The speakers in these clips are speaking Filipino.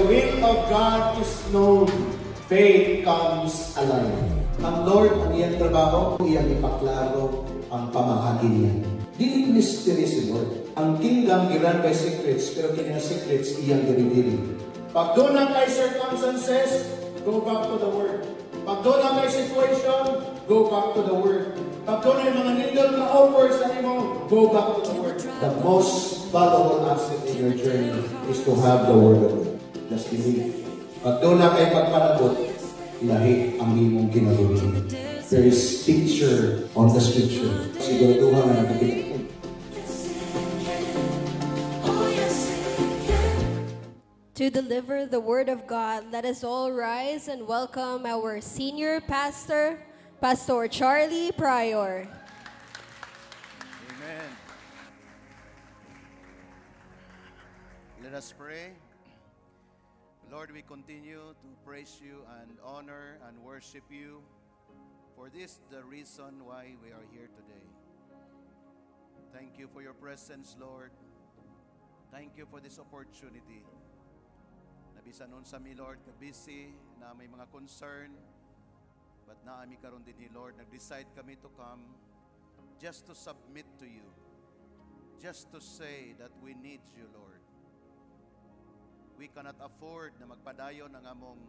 will of God is known, faith comes alive. Ang Lord, ang iyang trabaho, iyang ipaklaro ang pamahagi niya. Dili mystery si Lord. Ang kingdom giran by secrets, pero kini secrets iyang i-reveal. Pag doon na kay circumstances, go back to the Word. Pag doon na kay situation, go back to the Word. Pag doon na mga nindol na offers na mo, go back to the Word. The most valuable asset in your journey is to have the Word of God. Just believe. Pag doon na kay pagpanabot, lahi ang imong ginagawin. There is picture on the scripture. Siguraduhan na nakikita. To deliver the word of God, let us all rise and welcome our senior pastor, Pastor Charlie Pryor. Amen. Let us pray. Lord, we continue to praise you and honor and worship you. For this the reason why we are here today. Thank you for your presence, Lord. Thank you for this opportunity. Nabisan nun sa mi, Lord, busy na may mga concern, but naami karon din, Lord, nag-decide kami to come just to submit to you, just to say that we need you, Lord. We cannot afford na magpadayon ang among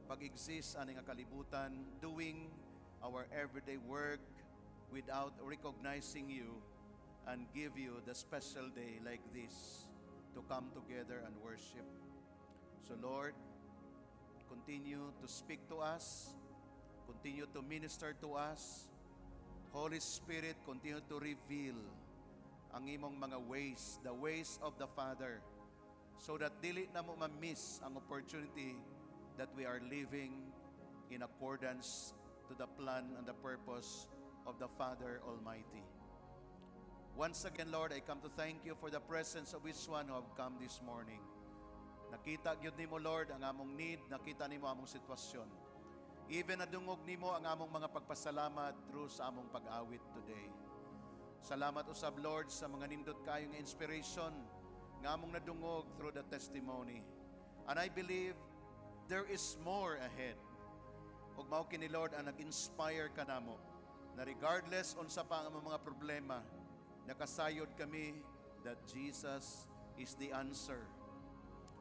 pag-exist aning kalibutan, doing our everyday work without recognizing you and give you the special day like this to come together and worship. So Lord, continue to speak to us, continue to minister to us. Holy Spirit, continue to reveal ang imong mga ways, the ways of the Father, so that dili na mo ma-miss ang opportunity that we are living in accordance to the plan and the purpose of the Father Almighty. Once again, Lord, I come to thank you for the presence of each one who have come this morning. Nakita gyud nimo, Lord, ang among need, nakita nimo among sitwasyon. Even nadungog nimo ang among mga pagpasalamat through sa among pag-awit today. Salamat usab, Lord, sa mga nindot kayong inspiration nga among nadungog through the testimony. And I believe there is more ahead. Ug mao kini, Lord, ang nag-inspire kanamo na regardless unsa pa ang among mga problema, nakasayod kami that Jesus is the answer.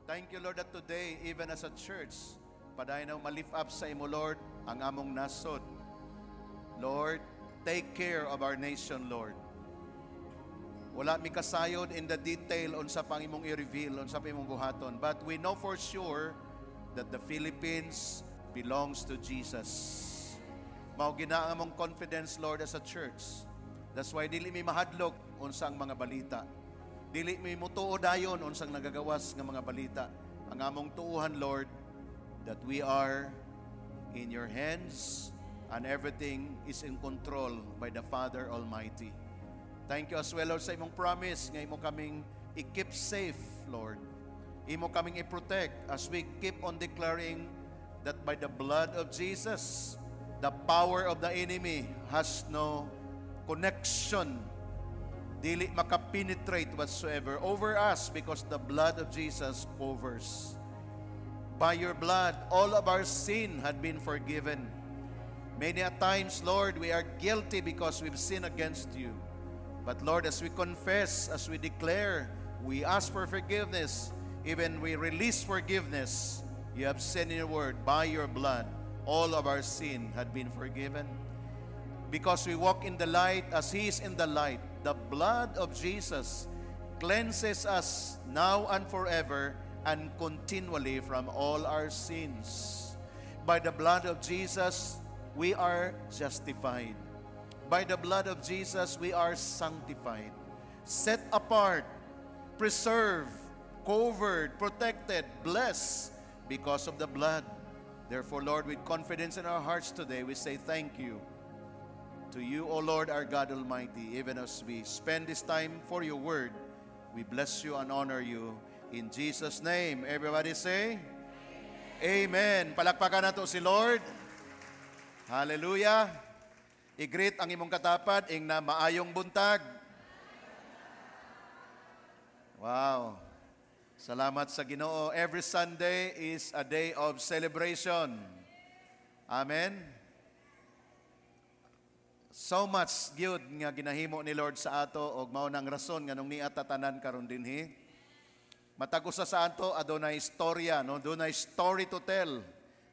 Thank you, Lord, that today, even as a church, paday na ma-lift up sa imo, Lord, ang among nasod. Lord, take care of our nation, Lord. Wala mi kasayod in the detail on sa pang imong i-reveal, on sa imong buhaton. But we know for sure that the Philippines belongs to Jesus. Mao gina ang among confidence, Lord, as a church. That's why dili mi mahadlok unsang mga balita. Dili mi mutuo dayon unsang nagagawas nga mga balita. Ang among tuuhan, Lord, that we are in your hands and everything is in control by the Father Almighty. Thank you as well, Lord, sa imong promise nga imo kaming i-keep safe, Lord. Imo kaming i-protect as we keep on declaring that by the blood of Jesus, the power of the enemy has no connection, dili makapenetrate whatsoever over us, because the blood of Jesus covers. By your blood, all of our sin had been forgiven. Many a times, Lord, we are guilty because we've sinned against you. But Lord, as we confess, as we declare, we ask for forgiveness, even we release forgiveness, you have said in your word, by your blood, all of our sin had been forgiven. Because we walk in the light as He is in the light, the blood of Jesus cleanses us now and forever and continually from all our sins. By the blood of Jesus, we are justified. By the blood of Jesus, we are sanctified, set apart, preserved, covered, protected, blessed because of the blood. Therefore, Lord, with confidence in our hearts today, we say thank you to you, O Lord, our God Almighty. Even as we spend this time for your word, we bless you and honor you. In Jesus' name, everybody say, Amen. Palakpakan nato si Lord. Hallelujah. I-greet ang imong katapat, ing na maayong buntag. Wow. Salamat sa Ginoo. Every Sunday is a day of celebration. Amen. So much good nga ginahimo ni Lord sa ato og mao nang rason nga nung niya tatanan karon dinhi. Matag usa sa ato adunay istorya, no? Dunay story to tell.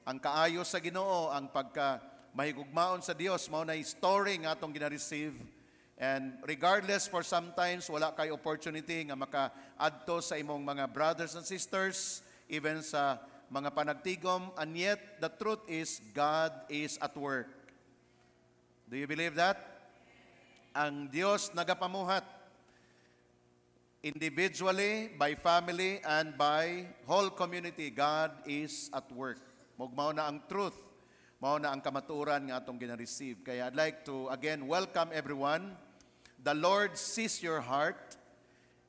Ang kaayo sa Ginoo, ang pagka mahigugmaon sa Dios, mao na story nga atong gina-receive. And regardless, for sometimes wala kay opportunity nga maka-adto sa imong mga brothers and sisters, even sa mga panagtigom, and yet the truth is God is at work. Do you believe that? Ang Dios nagapamuhat individually, by family, and by whole community. God is at work. Mao na ang truth, mao na ang kamaturan nga atong gina-receive. Kaya I'd like to again welcome everyone. The Lord sees your heart.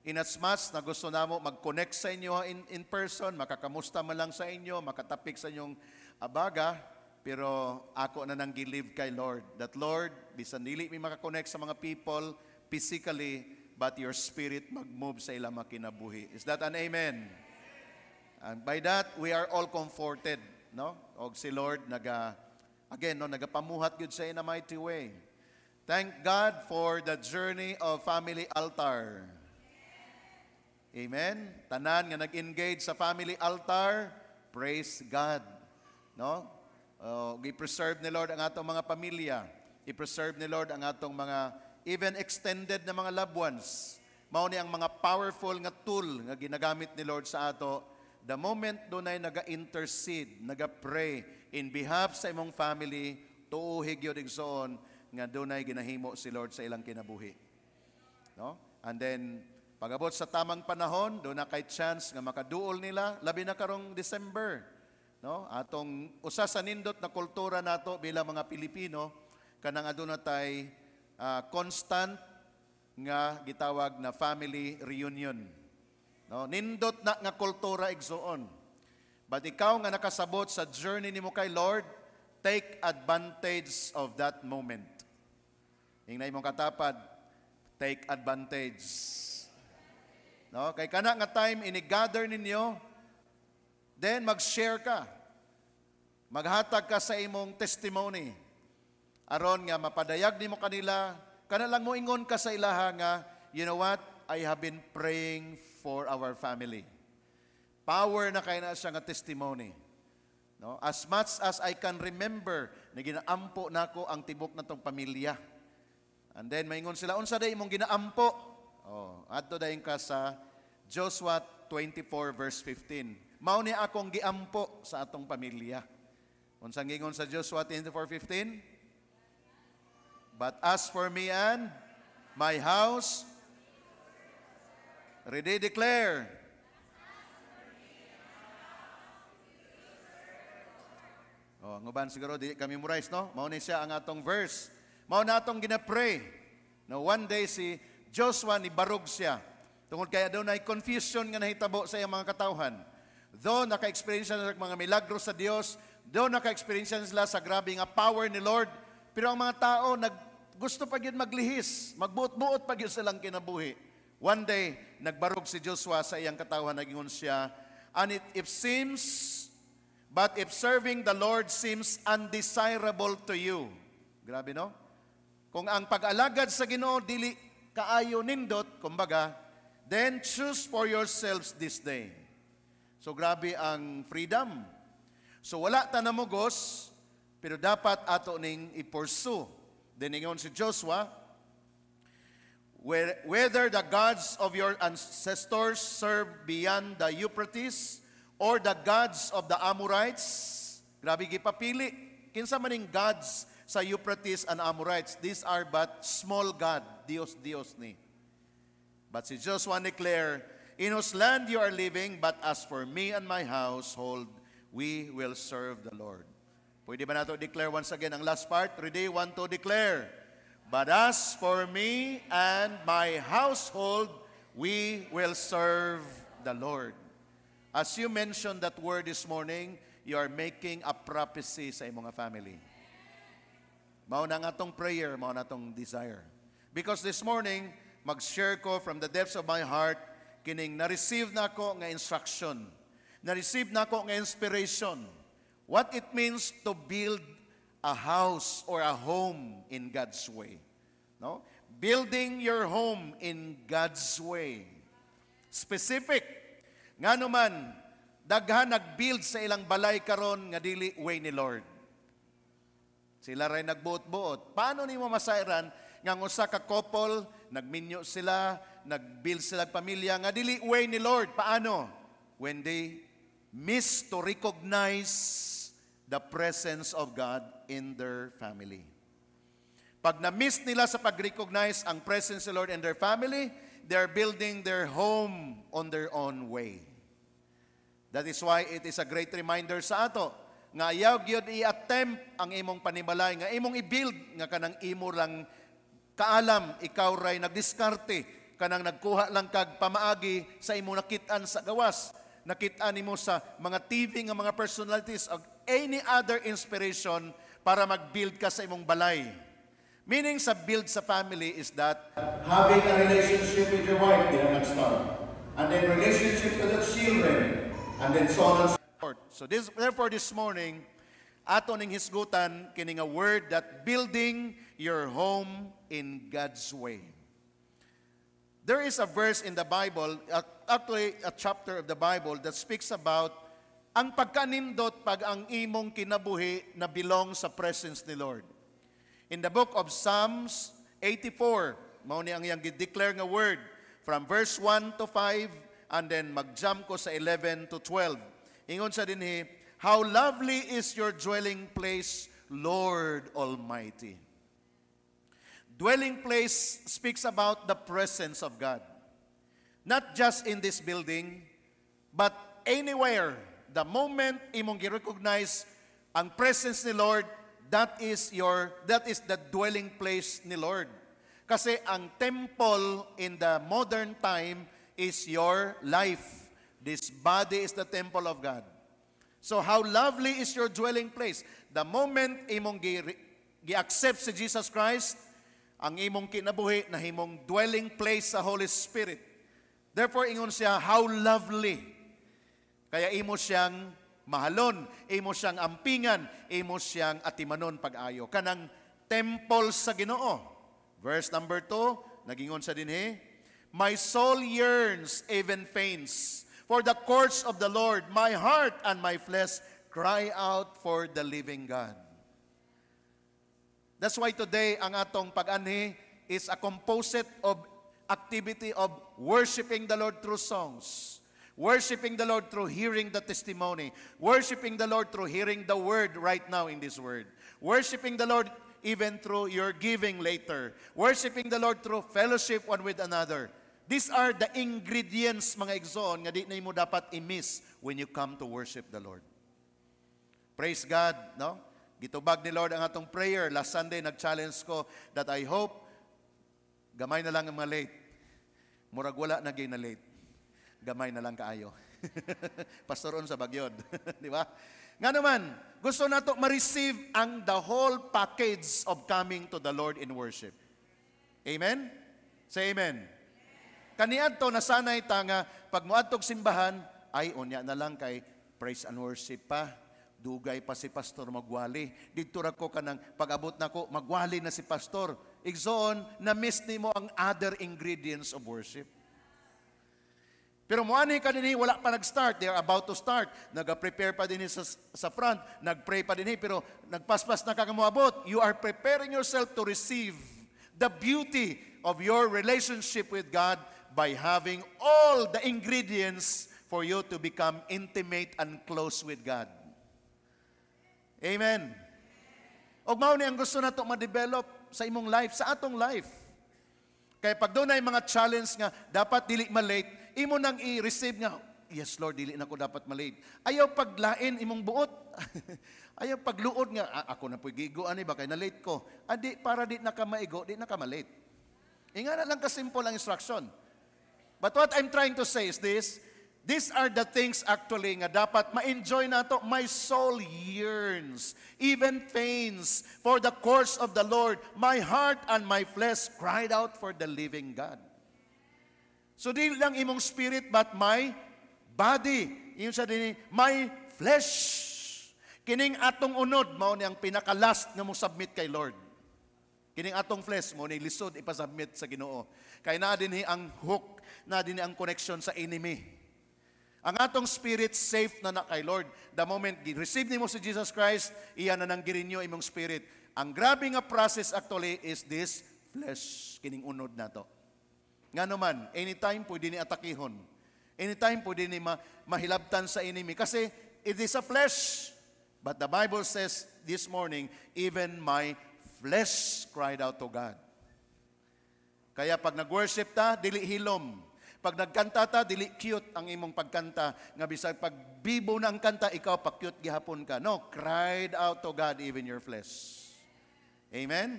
Inasmuch na gusto namo mag-connect sa inyo in person, makakamusta man lang sa inyo, makatapik sa inyong abaga, pero ako na nang gilive kay Lord. That Lord, bisan dili mi makakonect sa mga people physically, but your spirit mag-move sa ilang makinabuhi. Is that an amen? And by that, we are all comforted, no? Og si Lord nagapamuhat gyud sa in a mighty way. Thank God for the journey of Family Altar. Amen. Tanan nga nag-engage sa Family Altar, praise God. No? I-preserve ni Lord ang atong mga pamilya. I-preserve ni Lord ang atong mga even extended na mga loved ones. Mao ni ang mga powerful nga tool nga ginagamit ni Lord sa ato. The moment dunay naga-intercede, naga-pray in behalf sa imong family, tuuhi gyud igsoon nga dunay ginahimo si Lord sa ilang kinabuhi. No? And then pag-abot sa tamang panahon, doon na kay chance nga makaduol nila labi na karong December. No? Atong usa sa nindot na kultura nato bilang mga Pilipino kanang aduna tay constant nga gitawag na family reunion. No? Nindot na nga kultura igsoon. But ikaw nga nakasabot sa journey nimo kay Lord, take advantage of that moment. Ingna imong katapad, take advantage. No, kay kana nga time ini-gather ninyo, then mag-share ka. Maghatag ka sa imong testimony. Aron nga mapadayag nimo kanila, kana lang mo ingon ka sa ilaha nga, you know what? I have been praying for our family. Power na kay na siya nga testimony. No? As much as I can remember, na ginaampo nako ang tibok natong pamilya. And then maingon sila, unsa day imong ginaampo? Oh, adto dayon ka sa Joshua 24 verse 15. Mao ni akong giampo sa atong pamilya. Unsang gingon sa Joshua 24:15? But as for me and my house, ready declare. Oh, nguban siguro di kami memorize, no? Mao ni siya ang atong verse. Mao na atong gina-pray. No, one day si Joshua ni barog siya. Tungod kaya daw na confusion nga nahitabo sa iyang mga katawhan. Though naka-experience na mga milagro sa Dios, though naka-experience sila sa grabe nga power ni Lord, pero ang mga tao gusto pa gyud maglihis, magbuot-buot pa gyud silang kinabuhi. One day nagbarog si Joshua sa iyang katawhan, nagingon siya, and if serving the Lord seems undesirable to you. Grabe, no? Kung ang pag-alagad sa Ginoo dili kaayo nindot, kumbaga, then choose for yourselves this day. So grabe ang freedom. So wala ta namugos, pero dapat ato ning i-pursue. Then ingon si Joshua, whether the gods of your ancestors serve beyond the Euphrates or the gods of the Amorites, grabe gipapili. Kinsa maning gods sa Euphrates and Amorites, these are but small god, Dios ni. But si Joshua declare, in whose land you are living, but as for me and my household, we will serve the Lord. Pwede ba nato declare once again ang last part? Ready? 1, 2, declare. But as for me and my household, we will serve the Lord. As you mentioned that word this morning, you are making a prophecy sa imong family. Mao na nga atong prayer, mao na atong desire. Because this morning, mag-share ko from the depths of my heart, kining na-receive na ako nga instruction, na-receive na ako nga inspiration, what it means to build a house or a home in God's way. No? Building your home in God's way. Specific. Nga naman, daghan nag-build sa ilang balay karon nga dili way ni Lord. Sila rin nagbuot-buot. Paano nimo masairan nga usa ka couple, nagminyo sila, nag-build sila pamilya nga dili way ni Lord? Paano? When they miss to recognize the presence of God in their family. Pag na-miss nila sa pag-recognize ang presence of the Lord in their family, they're building their home on their own way. That is why it is a great reminder sa ato nga ayaw gyud i-attempt ang imong panimalay, nga imong i-build nga kanang imo lang kaalam, ikaw ray nagdiskarte, kanang nagkuha lang kag pamaagi sa imong nakit-an sa gawas, nakit-an nimo sa mga TV nga mga personalities or any other inspiration para mag-build ka sa imong balay. Meaning sa build sa family is that Having a relationship with your wife, they are nag-start. And then relationship with the children. And then so on and so forth. So therefore this morning, ato ning hisgutan kining a word that building your home in God's way. There is a verse in the Bible, actually a chapter of the Bible that speaks about ang pagkanindot pag ang imong kinabuhi na belong sa presence ni Lord. In the book of Psalms 84, mao ni ang iyang declare nga word from verse 1 to 5 and then mag-jump ko sa 11 to 12. Ingon sa dinhi, how lovely is your dwelling place, Lord Almighty. Dwelling place speaks about the presence of God. Not just in this building, but anywhere. The moment imong gi-recognize ang presence ni Lord, that is the dwelling place ni Lord. Kasi ang temple in the modern time is your life. This body is the temple of God. So how lovely is your dwelling place? The moment imong gi-accept si Jesus Christ, ang imong kinabuhi na himong dwelling place sa Holy Spirit. Therefore ingon siya, how lovely. Kaya imo siyang mahalon, imo siyang ampingan, imo siyang atimanon pag-ayo. Kanang temple sa Ginoo. Verse number 2, nagingon sa dinhi, my soul yearns, even faints, for the courts of the Lord. My heart and my flesh cry out for the living God. That's why today, ang atong pag-anhi is a composite of activity of worshiping the Lord through songs. Worshiping the Lord through hearing the testimony. Worshiping the Lord through hearing the word right now in this word. Worshiping the Lord even through your giving later. Worshiping the Lord through fellowship one with another. These are the ingredients, mga igsoon, nga di na mo dapat i-miss when you come to worship the Lord. Praise God, no? Gitubag ni Lord ang atong prayer. Last Sunday, nag-challenge ko that I hope gamay na lang ang mga late. Murag wala na na late. Gamay na lang kaayo. Pastoron sa bagyod. Di ba? Nga naman, gusto nato ma-receive ang the whole package of coming to the Lord in worship. Amen? Say amen. Kaniadto nasanay ta nga pag moadtog simbahan, ay unya na lang kay praise and worship pa. Dugay pa si pastor magwali. Dito ra ko kanang pag-abot nako magwali na si pastor. Igsoon na miss nimo ang other ingredients of worship. Pero muani ka dinhi wala pa nag-start, they are about to start. Naga-prepare pa dinhi sa front, nag-pray pa dinhi pero nagpaspas na kagamoabot. You are preparing yourself to receive the beauty of your relationship with God by having all the ingredients for you to become intimate and close with God. Amen. Og mao ni ang gusto nato ma-develop sa imong life, sa atong life. Kaya pag doon ay mga challenge nga dapat dili ma-late, imo nang i-receive nga, yes Lord, dili na ko dapat ma-late. Ayaw paglain imong buot. Ayaw pagluod nga, ako na po'y gigo, ani ba kay na-late ko. Adi, para di na ka maigo, di na ka ma-late. Inga na lang ka-simple ang instruction. But what I'm trying to say is this, these are the things actually nga dapat ma-enjoy nato. My soul yearns, even faints for the courts of the Lord. My heart and my flesh cried out for the living God. So di lang imong spirit but my body. Iyon sa din my flesh. Kining atong unod mao ni ang pinaka-last nga mo submit kay Lord. Kining atong flesh mo ni lisod ipasubmit sa Ginoo. Kay naa dinhi ang hook, na dinhi ang connection sa enemy. Ang atong spirit safe na kay Lord. The moment receive nimo si Jesus Christ, iya na nang girenew imong spirit. Ang grabe nga process actually is this flesh, kining unod nato. Nga naman, anytime pwede ni atakihon. Anytime pwede ni mahilabtan sa enemy. Kasi it is a flesh. But the Bible says this morning, even my flesh cried out to God. Kaya pag nag-worship ta, dili hilom. Pag nagkanta ta, dili cute ang imong pagkanta. Nga bisag pag bibo na ang kanta, ikaw pa cute gihapon ka. No, cried out to God even your flesh. Amen?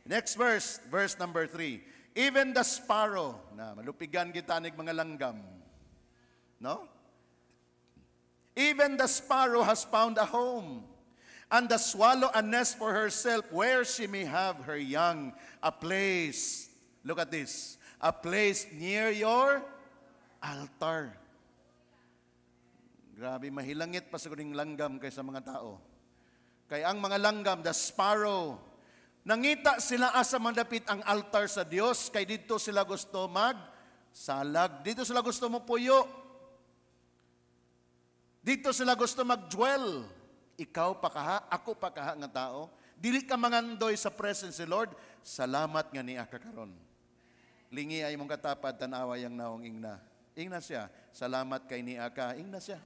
Next verse, verse number 3. Even the sparrow, na malupigan kita nig mga langgam. No? Even the sparrow has found a home, and the swallow a nest for herself, where she may have her young, a place. Look at this. A place near your altar. Grabe, mahilangit pa sa kuning langgam kaysa mga tao. Kaya ang mga langgam, the sparrow, nangita sila asa mandapit ang altar sa Dios, kay dito sila gusto magsalag. Dito sila gusto mo puyo. Dito sila gusto mag-dwell. Ikaw pa kaha, ako pa kaha nga tao. Dili ka mangandoy sa presence ni Lord. Salamat nga niya kakaron. Lingi ay mong katapad, tanawa yang naong ingna. Ingna siya. Salamat kay niya ka. Ingna siya.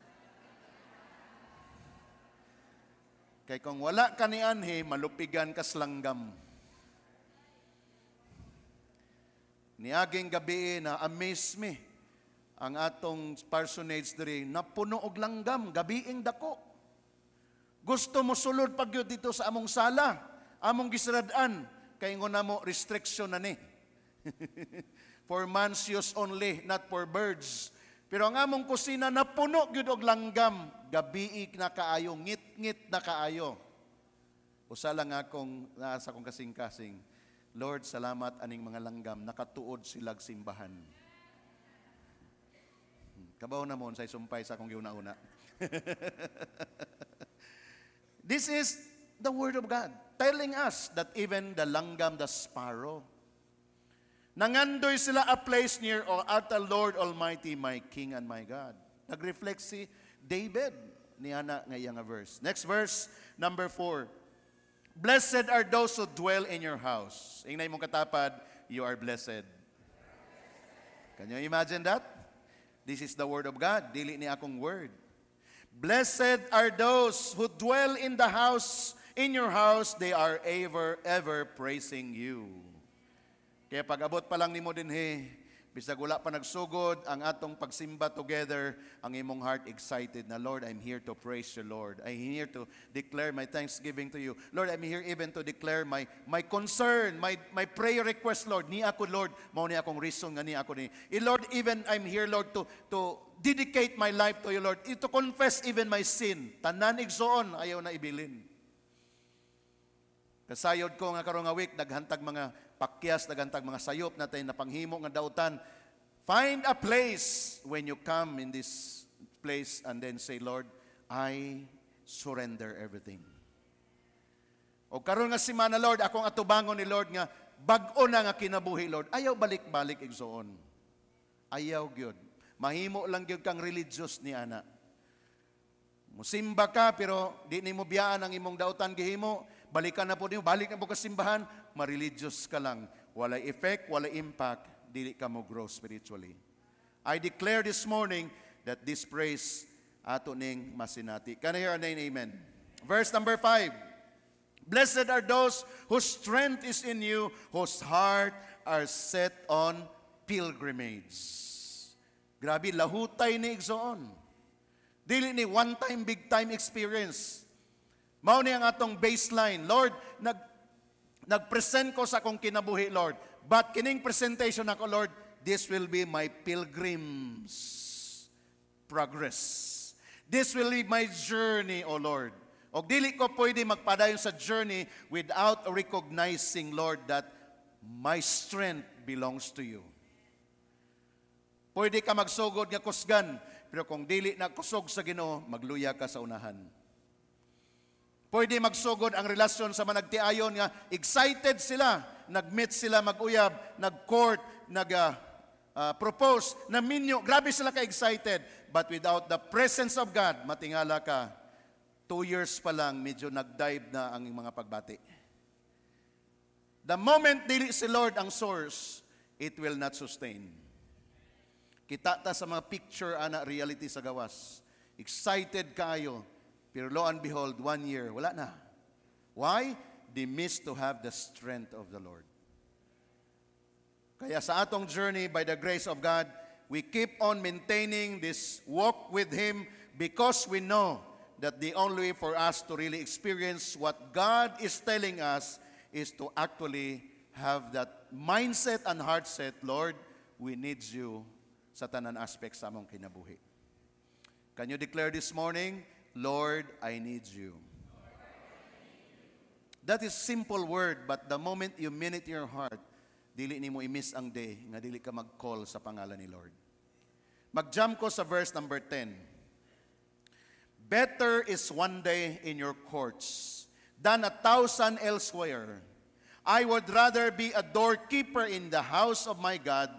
Kay kung wala ka ni anhe, malupigan ka langgam. Niaging gabi na amaze me ang atong personage diri napuno og langgam, gabiing dako. Gusto mo sulod pagyud dito sa among sala, among gisradaan, kay nguna mo restriction na ni. For man's use only, not for birds. Pero ang among kusina napuno gyud og langgam, gabiig na kaayo, ngit-ngit na kaayo. Usa lang akong nasa akong kasing-kasing, Lord, salamat aning mga langgam, nakatuod silag simbahan. Kabaw na mo sa sumpay sa akong giuna-una. This is the Word of God telling us that even the langgam, the sparrow, nangandoy sila a place near at the Lord Almighty, my King and my God. Nag-reflect si David niana nga iyang verse. Next verse, number 4. Blessed are those who dwell in your house. Ingnay mong katapad, you are blessed. Can you imagine that? This is the Word of God. Dili ni akong word. Blessed are those who dwell in the house. In your house, they are ever praising you. Kaya pag-abot pa lang nimo dinhi, bisag wala pa nagsugod ang atong pagsimba together, ang imong heart excited na, Lord, I'm here to praise you, Lord. I'm here to declare my thanksgiving to you. Lord, I'm here even to declare my concern, my prayer request, Lord. Ni ako, Lord, mao ni akong reason nga ni ako ni. Lord, even I'm here, Lord, to dedicate my life to you, Lord. To confess even my sin. Tanan igsoon, ayaw na ibilin. Kasayod ko nga karong nga week, naghantag mga pakyas, naghantag mga sayop natin na panghimo nga dautan. Find a place when you come in this place and then say, Lord, I surrender everything. O karon nga simana, Lord, akong atubangon ni Lord nga bag-o na nga kinabuhi, Lord. Ayaw balik-balik igsoon. Ayaw gyud. Mahimo lang gyud kang religious ni ana. Musimba ka pero di nimo biyaan ang imong dautan gihimo. Balikan na po niyo, balik na po ka simbahan, ma-religious ka lang. Walay effect, walay impact, dili ka mo grow spiritually. I declare this morning that this praise ato ning masinati. Can I hear an amen? Verse number 5. Blessed are those whose strength is in you, whose heart are set on pilgrimage. Grabe, lahutay ni igsoon. Dili ni one-time, big-time experience. Mao ni ang atong baseline. Lord, nag-present ko sa akong kinabuhi, Lord. But kining presentation ako, Lord, this will be my pilgrim's progress. This will be my journey, O Lord. O dili ko pwede magpadayon sa journey without recognizing, Lord, that my strength belongs to you. Pwede ka magsugod nga kusgan, pero kung dili na kusog sa Ginoo, magluya ka sa unahan. Pwede magsugod ang relasyon sa managtiayon nga excited sila, nag-meet sila, mag-uyab, nag-court, propose, na minyo, grabe sila ka-excited. But without the presence of God, matingala ka, 2 years pa lang, medyo nag-dive na ang mga pagbati. The moment dili si Lord ang source, it will not sustain. Kita ta sa mga picture, ana, reality sa gawas. Excited kayo, pero lo and behold, 1 year, wala na. Why? They miss to have the strength of the Lord. Kaya sa atong journey, by the grace of God, we keep on maintaining this walk with Him because we know that the only way for us to really experience what God is telling us is to actually have that mindset and heart set, Lord, we need you sa tanan aspect sa among kinabuhi. Can you declare this morning, Lord, I need you? That is simple word, but the moment you mean it in your heart, dili nimo i-miss ang day nga dili ka mag-call sa pangalan ni Lord. Mag-jump ko sa verse number 10. Better is one day in your courts than 1,000 elsewhere. I would rather be a doorkeeper in the house of my God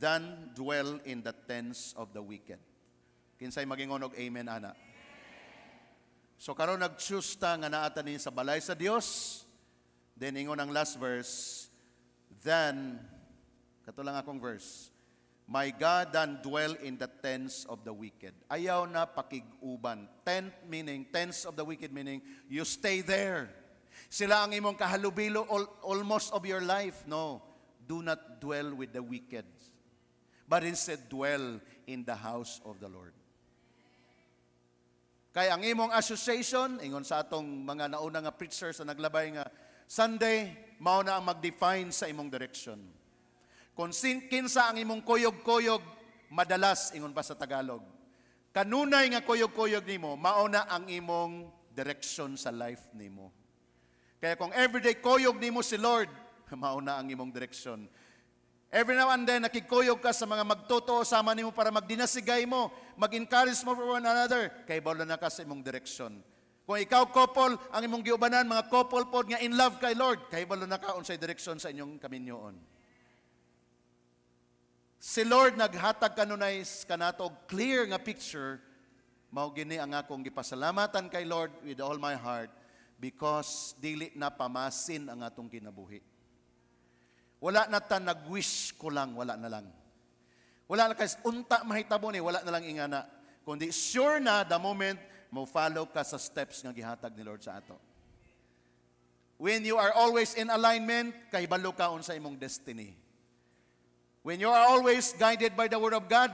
than dwell in the tents of the wicked. Kinsay magingon og amen, ana. So karon nag-choose ta nga naata ni sa balay sa Dios. Then ingon ang last verse, then kato lang akong verse, my God than dwell in the tents of the wicked. Ayaw na pakiguban. Tents of the wicked meaning you stay there. Sila ang imong kahalubilo almost of your life. No, do not dwell with the wicked, but instead dwell in the house of the Lord. Kaya ang imong association, ingon sa atong mga nauna nga preachers na naglabay nga, Sunday, mao na ang mag-define sa imong direction. Kung kinsa ang imong kuyog-kuyog, madalas, ingon pa sa Tagalog, kanunay nga kuyog-kuyog nimo, mao na ang imong direction sa life nimo. Kaya kung everyday kuyog nimo si Lord, mao na ang imong direction. Every now and then, nakikuyog ka sa mga magtotoo sama nimo para magdinasigay mo, mag-encourage mo for one another, kay bawla na ka sa imong direction. Kung ikaw couple, ang imong giubanan, mga couple pod nga in love kay Lord, kay bawla na ka unsay direction sa inyong kaminyoon. Si Lord naghatag kanunay kanato og clear nga picture, mao gini ang akong gipasalamatan kay Lord with all my heart because dili na pamasin ang atong kinabuhi. Wala na ta nag-wish ko lang, wala na lang. Wala na kasi unta mahitabo ni, wala na lang ingana. Kundi sure na the moment mo follow ka sa steps nga gihatag ni Lord sa ato. When you are always in alignment, kahibalo ka unsa imong destiny. When you are always guided by the Word of God,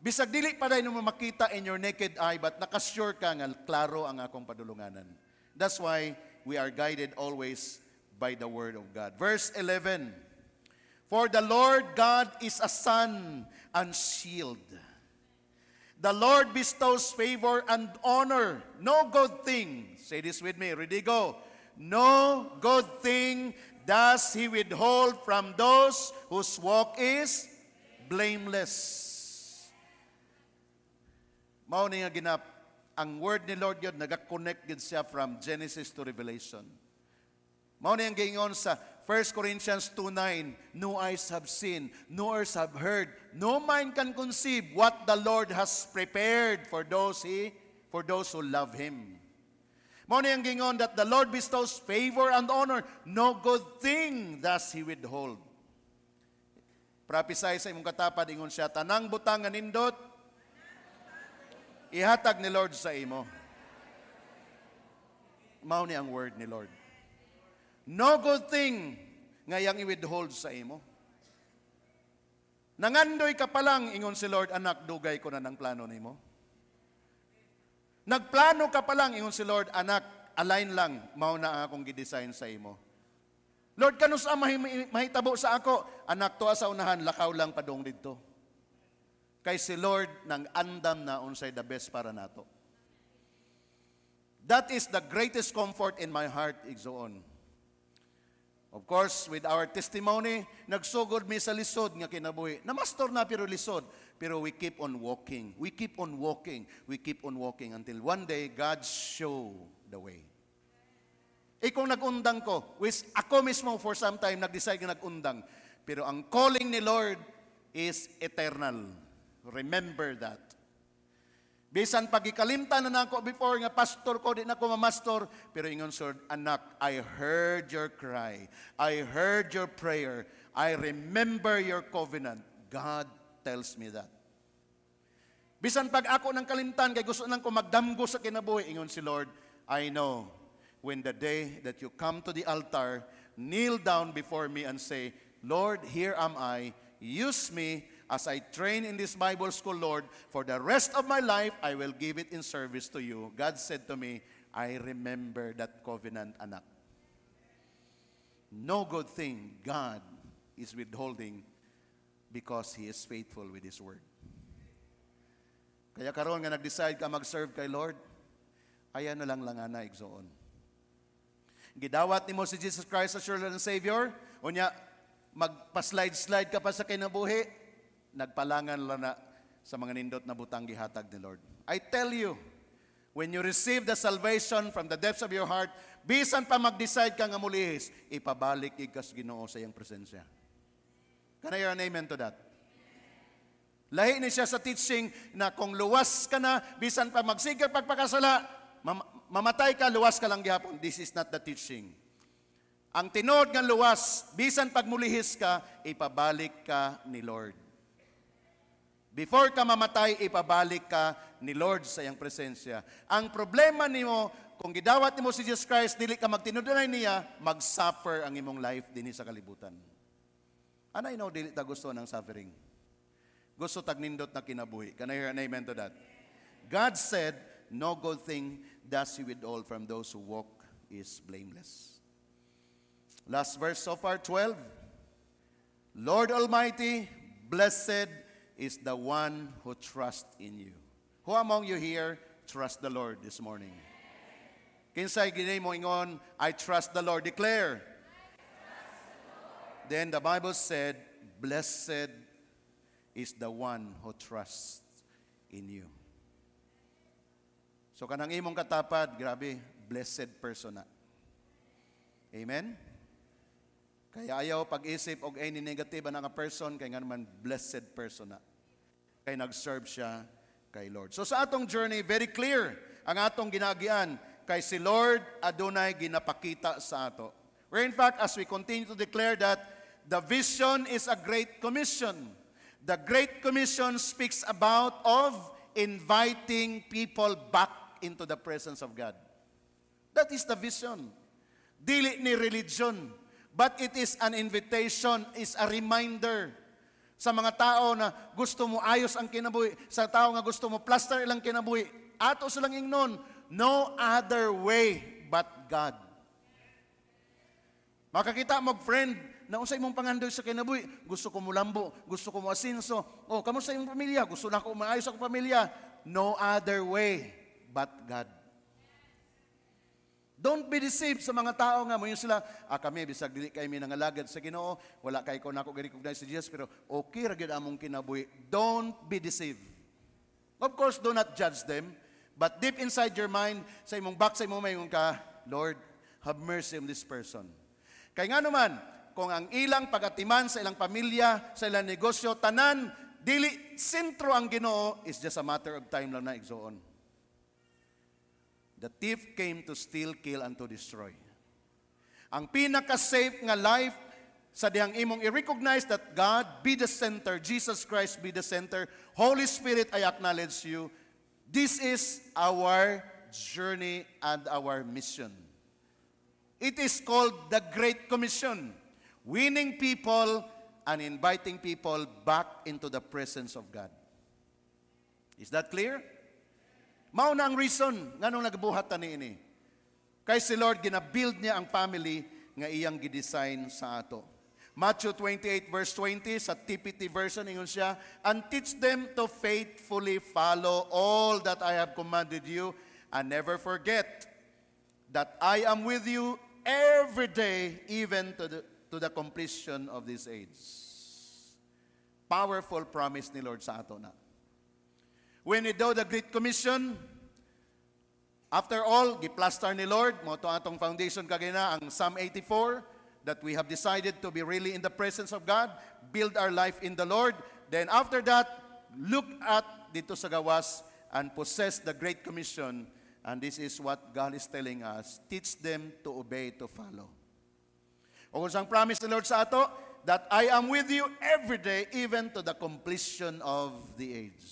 bisag dili pa dahil mo makita in your naked eye, but nakasure ka nga klaro ang akong padulunganan. That's why we are guided always by the Word of God. Verse 11, for the Lord God is a sun and shield. The Lord bestows favor and honor. No good thing, say this with me, ready, go. No good thing does He withhold from those whose walk is blameless. Mao ni nga ginap, ang word ni Lord yun, nag-connect din siya from Genesis to Revelation. Mao ni ang gingon sa 1 Corinthians 2:9, no eyes have seen, no ears have heard, no mind can conceive what the Lord has prepared for those who love Him. Mao ni ang gingon that the Lord bestows favor and honor, no good thing does He withhold. Prophesy sa imong katapad, ingon siya, tanang butang nga nindot, ihatag ni Lord sa imo. Mao ni ang word ni Lord. No good thing ngayang i-withhold sa imo. Nangandoy ka pa lang, ingon si Lord, anak, dugay ko na ng plano nimo. Nagplano ka pa lang, ingon si Lord, anak, align lang, mao na ang akong gidesign sa imo. Lord, kanus ang mahitabo sa ako, anak, tuwa sa unahan, lakaw lang padong dito. Kay si Lord nang andam na unsay the best para nato. That is the greatest comfort in my heart, igsoon. Of course, with our testimony, nagsugod mi sa lisod nga kinabuhi. Namastor na pero lisod. pero we keep on walking. We keep on walking. We keep on walking until one day, God show the way. Kung nag-undang ko, which ako mismo for some time nag-decide na nag-undang, pero ang calling ni Lord is eternal. Remember that. Bisan pagikalimtan na nako before nga pastor ko, di na ko mamastor, pero ingon sir, anak, I heard your cry. I heard your prayer. I remember your covenant. God tells me that. Bisan pag ako ng kalimtan, kay gusto nang ko magdamgo sa kinabuhi, ingon si Lord, I know when the day that you come to the altar, kneel down before me and say, Lord, here am I. Use me as I train in this Bible school, Lord. For the rest of my life, I will give it in service to you. God said to me, I remember that covenant, anak. No good thing God is withholding because He is faithful with His word. Kaya karon nga nag-decide ka mag-serve kay Lord, ayan na lang na igsoon. Gidawat nimo si Jesus Christ as your Lord and Savior, unya magpa-slide-slide ka pa sa kinabuhi, nagpalangan lang na sa mga nindot na butang gihatag ni Lord. I tell you, when you receive the salvation from the depths of your heart, bisan pa mag-decide ka nga mulihis, ipabalik ikas Ginoo sa iyang presensya. Can I hear an amen to that? Lahi ni siya sa teaching na kung luwas ka na, bisan pa magsigag pagpakasala, mamatay ka, luwas ka lang gihapon. This is not the teaching. Ang tinod ng luwas, bisan pagmulihis ka, ipabalik ka ni Lord. Before ka mamatay, ipabalik ka ni Lord sa iyang presensya. Ang problema nimo, kung gidawat nimo si Jesus Christ, dili ka magtinudunay niya, mag-suffer ang imong life dinhi sa kalibutan. And I know, dili ta gusto ng suffering. Gusto tagnindot na kinabuhi. Can I hear an amen to that? God said, no good thing does He withhold from those who walk is blameless. Last verse so far, 12. Lord Almighty, blessed is the one who trusts in you. Who among you here trust the Lord this morning? Kinsay ginay mo ingon, I trust the Lord. Declare. Then the Bible said, blessed is the one who trusts in you. So kanang imong katapad, grabe, blessed person na. Amen? Kaya ayaw pag-isip og any negative na nga person, kaya nga naman blessed person na. Kaya nag-serve siya kay Lord. So sa atong journey, very clear ang atong ginagian kay si Lord adunay ginapakita sa ato. Where in fact, as we continue to declare that the vision is a great commission. The Great Commission speaks about of inviting people back into the presence of God. That is the vision. Dili ni religion. But it is an invitation, is a reminder sa mga tao na gusto mo ayos ang kinabuhi, sa tao nga gusto mo plaster ilang kinabuhi. Ato silang ingnon, no other way but God. Makakita mo, friend, na unsay imong pangandoy sa kinabuhi, gusto ko mo lambo, gusto ko mo asinso, kamusta imong pamilya, gusto na ko maayos ang pamilya. No other way but God. Don't be deceived sa mga tao nga mo yun sila, kami bisag dili kay mi nangalagad sa Ginoo, wala kay ko nako gi-recognize si Jesus, pero okay ra gyud among kinabuhi. Don't be deceived. Of course, do not judge them, but deep inside your mind, sa imong back sa imong mayon ka, Lord, have mercy on this person. Kay nga naman, kung ang ilang pagatiman sa ilang pamilya, sa ilang negosyo, tanan, dili sentro ang Ginoo, is just a matter of time lang na igsoon. The thief came to steal, kill, and to destroy. Ang pinaka-safe nga life sa dihang imong i-recognize that God be the center, Jesus Christ be the center, Holy Spirit, I acknowledge you. This is our journey and our mission. It is called the Great Commission. Winning people and inviting people back into the presence of God. Is that clear? Mao na ang reason nga nung nagbuhat ni ini. Kay si Lord gina-build niya ang family nga iyang gidesign sa ato. Matthew 28 verse 20 sa TPT version ingon siya, and teach them to faithfully follow all that I have commanded you, and never forget that I am with you every day, even to the completion of this age. powerful promise ni Lord sa ato na. When we do the Great Commission, after all, giplastar ni Lord, mo to atong foundation kagina, ang Psalm 84, that we have decided to be really in the presence of God, build our life in the Lord. Then after that, look at dito sa gawas and possess the Great Commission. And this is what God is telling us. Teach them to obey, to follow. O kung saan promise ni Lord sa ato, that I am with you every day, even to the completion of the age.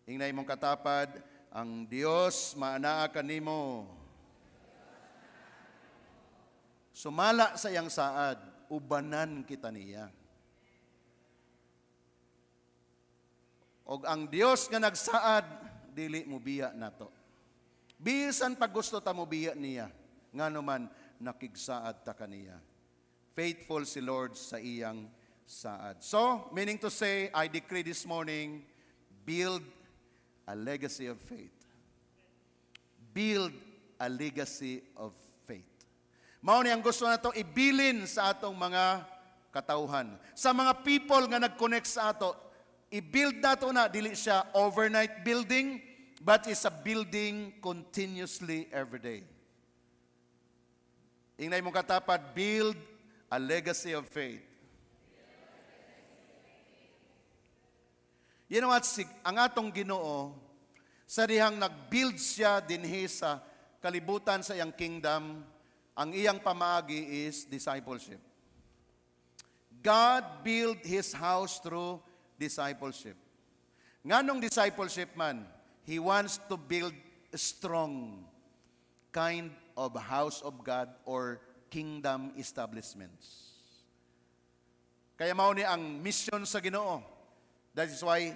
Ingnay mong katapad, ang Dios maanaa kanimo. Sumala sa iyang saad, ubanan kita niya. Og ang Dios nga nagsaad, dili mo biya nato. Bisan pag gusto ta mo biya niya, ngano man nakigsaad ta kaniya. Faithful si Lord sa iyang saad. So, meaning to say, I decree this morning, build a legacy of faith. Build a legacy of faith. Mao ni ang gusto nato ibilin sa atong mga katauhan. Sa mga people nga nag-connect sa ato, i-build nato na, dili siya overnight building, but it's a building continuously every day. Ingnay mong katapad, build a legacy of faith. You know what? Ang atong Ginoo, sa dihang nag-build siya dinhi sa kalibutan sa iyang kingdom, ang iyang pamaagi is discipleship. God built His house through discipleship. Nganong discipleship man? He wants to build a strong kind of house of God or kingdom establishments. Kaya mao ni ang mission sa Ginoo. That is why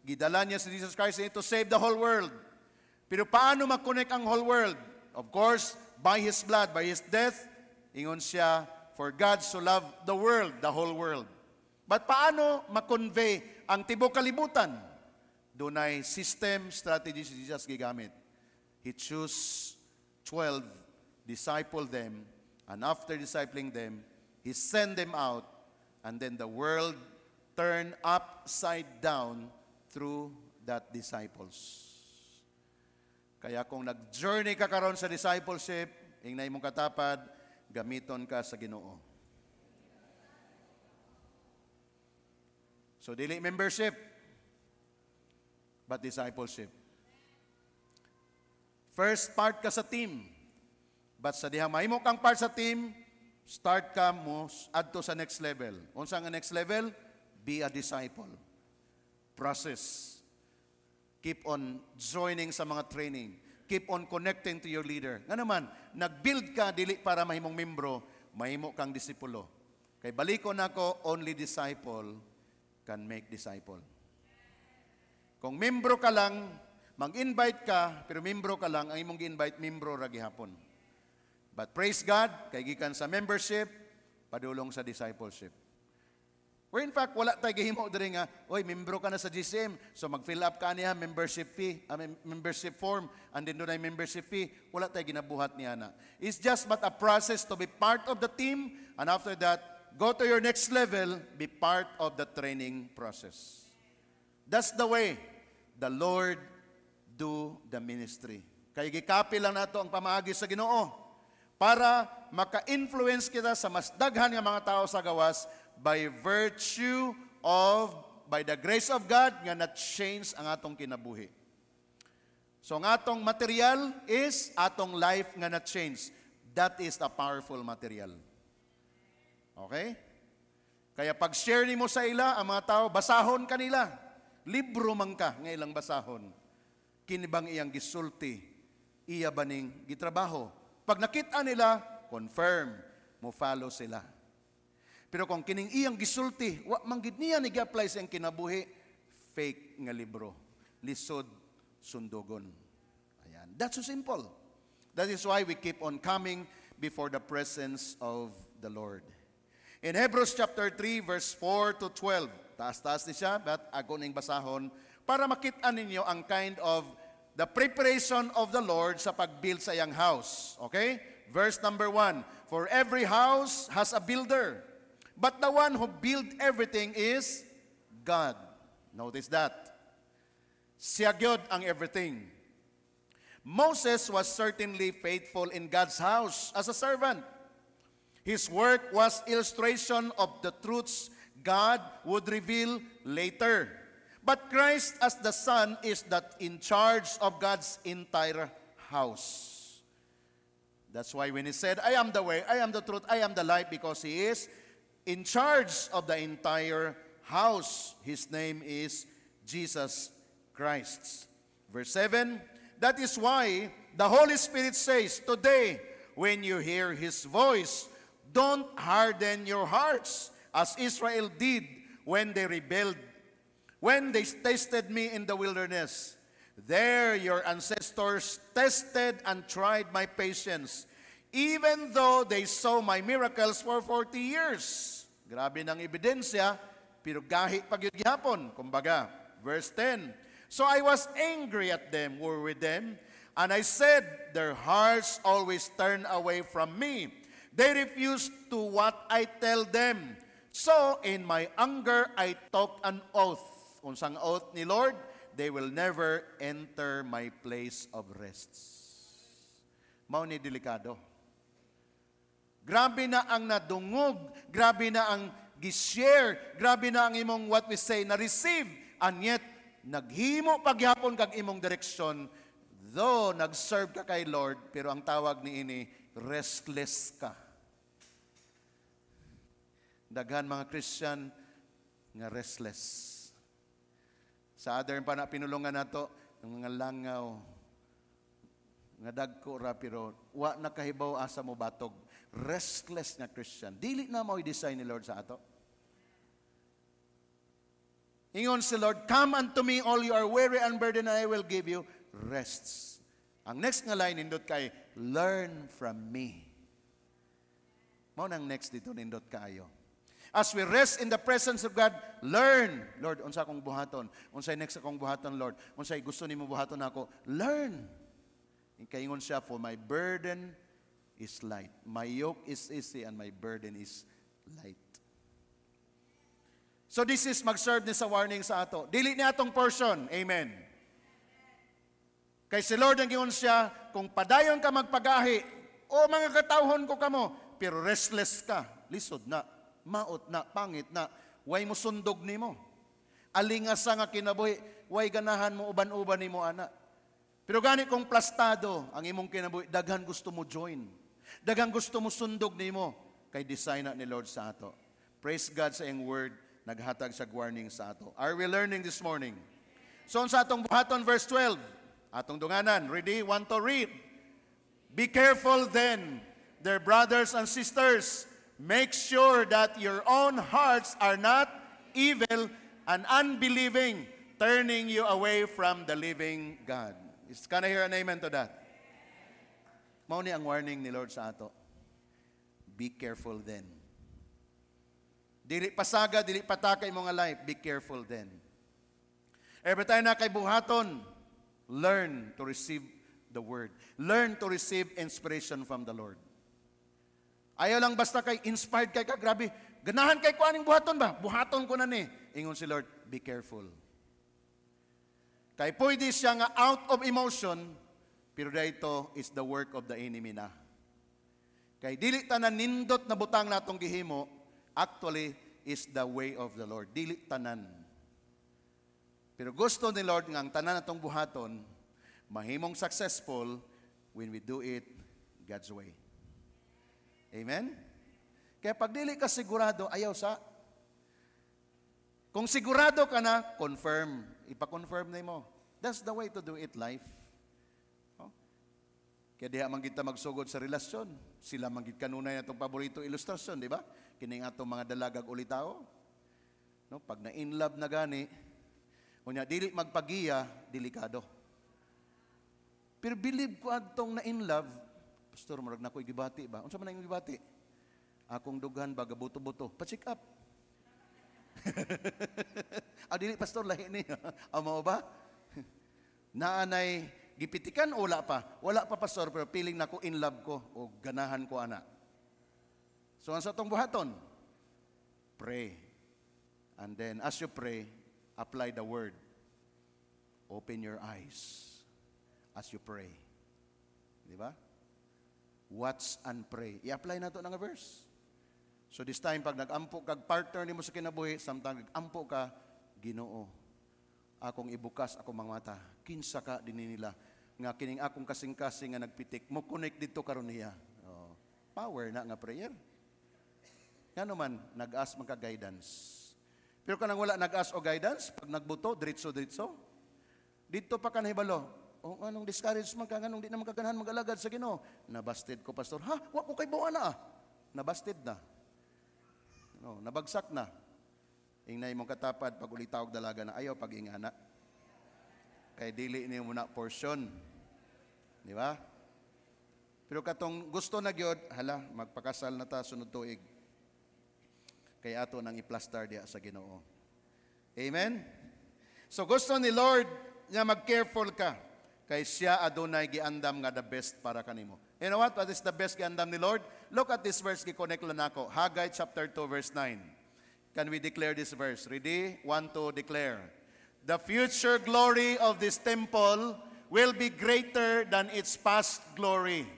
gidala niya si Jesus Christ to save the whole world. Pero paano ma-connect ang whole world? Of course, by His blood, by His death, ingon siya, for God so loved the world, the whole world. But paano ma-convey ang tibok kalibutan? Dunay system, strategy si Jesus gigamit. He chose 12, disciple them, and after discipling them, He sent them out, and then the world turned upside down through that disciples. Kaya kung nag-journey ka karon sa discipleship, ingnay mong katapad, gamiton ka sa Ginoo. So, dili membership, but discipleship. First, part ka sa team. But sa diha mahimo kang part sa team, start ka mo adto sa next level. Unsa nga next level? Be a disciple. Process. Keep on joining sa mga training. Keep on connecting to your leader. Nga naman, nag-build ka dili para mahimong membro, mahimo kang disipulo. Kay balikon nako, only disciple can make disciple. Kung membro ka lang, mag-invite ka, pero membro ka lang, ang imong gi-invite, membro ra gihapon. But praise God, kay gikan sa membership, padulong sa discipleship. Or in fact, wala tayo gihimo diri nga, oy, membro ka na sa GCM, so mag-fill up ka niya membership fee, membership form, and then doon ay membership fee, wala tayo ginabuhat niya na. It's just but a process to be part of the team, and after that, go to your next level, be part of the training process. That's the way the Lord do the ministry. Kaya gikapi lang nato ang pamaagi sa Ginoo para maka-influence kita sa mas daghan nga mga tao sa gawas by virtue of, by the grace of God, nga na-change ang atong kinabuhi. So, ang atong material is atong life nga na-change. That is a powerful material. Okay? Kaya pag share ni mo sa ila, ang mga tao, basahon kanila. Libro man ka, nga ilang basahon. Kinibang iyang gisulti, iya baning gitrabaho. Pag nakita nila, confirm, mo follow sila. Pero kung kining iyang gisulti, wa manggid niya nag-apply sa iyang kinabuhi, fake nga libro. Lisod, sundogon. Ayan. That's so simple. That is why we keep on coming before the presence of the Lord. In Hebrews chapter 3, verse 4 to 12, taas-taas ni siya, but ako ning basahon, para makita ninyo ang kind of the preparation of the Lord sa pag-build sa iyang house. Okay? Verse number 1, for every house has a builder, but the one who built everything is God. Notice that. Siya gyud ang everything. Moses was certainly faithful in God's house as a servant. His work was illustration of the truths God would reveal later. But Christ as the Son is that in charge of God's entire house. That's why when he said, I am the way, I am the truth, I am the life, because he is in charge of the entire house. His name is Jesus Christ. Verse 7, that is why the Holy Spirit says, today, when you hear His voice, don't harden your hearts, as Israel did when they rebelled, when they tested me in the wilderness. There your ancestors tested and tried my patience, even though they saw my miracles for 40 years. Grabe ng ebidensya, pero gahi pagyapon. Kumbaga, verse 10. So I was angry at them, were with them, and I said, their hearts always turn away from me. They refuse to what I tell them. So in my anger, I took an oath. Unsang oath ni Lord? They will never enter my place of rest. Mao ni delikado. Grabe na ang nadungog, grabe na ang gishare, grabe na ang imong what we say na receive, and yet naghimo pagyapon kag imong direksyon, though nag-serve ka kay Lord, pero ang tawag ni ini restless ka. Daghan mga Christian nga restless. Sa other pa na pinulungan nato ng mga langaw, nga dagko ra pero wa nakahibaw asa mo batog. Restless na Christian. Dili na mo i-design ni Lord sa ato. Ingon si Lord, come unto me all you are weary and burdened, and I will give you rests. Ang next nga line nindot kay, learn from me. Mao nang next dito nindot kayo. As we rest in the presence of God, learn. Lord, unsa akong buhaton? Unsay next akong buhaton, Lord? Unsay gusto nimo buhaton ako? Learn. Inkaingon siya, for my burden is light. My yoke is easy and my burden is light. So this is mag-serve ni sa warning sa ato. Dili ni atong portion. Amen. Kay si Lord ang giingon siya, kung padayon ka magpagahi, o mga katawhon ko kamo, pero restless ka, lisod na, maot na, pangit na, way mo sundog nimo. Alingasa nga kinabuhi, way ganahan mo uban-uban nimo ana. Pero gani kung plastado ang imong kinabuhi, daghan gusto mo join. Daghan gusto mo sundog nimo kay design na ni Lord sa ato. Praise God sa iyang word, naghatag sa warning sa ato. Are we learning this morning? So sa atong buhaton verse 12, atong dunganan, ready? Want to read? Be careful then, dear brothers and sisters. Make sure that your own hearts are not evil and unbelieving, turning you away from the living God. Can I hear an amen to that? Mao ni ang warning ni Lord sa ato. Be careful then. Dili pasaga, dili pataka imong life. Be careful then. Every time na kay buhaton, learn to receive the word. Learn to receive inspiration from the Lord. Ayaw lang basta kay inspired kay ka, grabe, ganahan kay ko aning buhaton ba? Buhaton ko na ni. Ingon si Lord, be careful. Kay pwede siya nga out of emotion, pero dito is the work of the enemy na. Kay dili tanan nindot na butang natong gihimo, actually is the way of the Lord. Dili tanan. Pero gusto ni Lord nga ang tanan natong buhaton, mahimong successful when we do it God's way. Amen? Kaya pag dili ka sigurado, ayaw sa. Kung sigurado ka na, confirm. Ipa-confirm na mo. That's the way to do it, life. Oh? Kaya diha man kita magsugod sa relasyon. Sila man gid kanunay natong paborito ilustrasyon, di ba? Kining atong mga dalagag ulitaw. No, pag na in love na gani, unya dili magpagiya, delikado. Pero believe ko adtong na in love, Pastor, marag na ko'y gibati ba? Unsa man ang gibati? Akong dughan baga buto-buto. Pa-check up. Dili, Pastor, lahi niya. Amo ba? Naanay gipitikan o wala pa? Wala pa, Pastor, pero feeling na ko in love ko o ganahan ko ana. So, ang sa itong buhaton? Pray. And then, as you pray, apply the word. Open your eyes as you pray. Di ba? Watch and pray. I-apply na to ng verse. So this time, pag nag-ampo kag partner ni mo sa kinabuhi, samtang nag-ampo ka, Ginoo, akong ibukas akong mga mata. Kinsa ka din nila. Nga kining akong kasing-kasing nga nagpitik. Mo connect dito karon niya. Oh, power na nga prayer. Nga naman, nag-ask magka guidance. Pero kanang wala nag-ask o guidance, pag nagbuto, diritso-diritso. Dito pa ka nahibalo. O anong discourage man ka, anong di na magkaganahan mag-alagad sa Ginoo. Nabasted ko, pastor. Ha? Wa ko kay buwan na. Nabasted na. No, nabagsak na. Ingnay mong katapad, pag ulitawag dalaga na ayaw, pag ingana. Kay dili niyo muna portion. Di ba? Pero katong gusto na gyud, hala, magpakasal na ta sunod tuig. Kay ato nang i-plaster diya sa Ginoo. Amen? So gusto ni Lord nga mag-careful ka. Kay siya adunay giandam nga the best para kanimo. You know what? What is the best giandam ni Lord? Look at this verse, gi-connect lang nako. Haggai chapter 2 verse 9. Can we declare this verse? Ready? 1, 2, declare. The future glory of this temple will be greater than its past glory,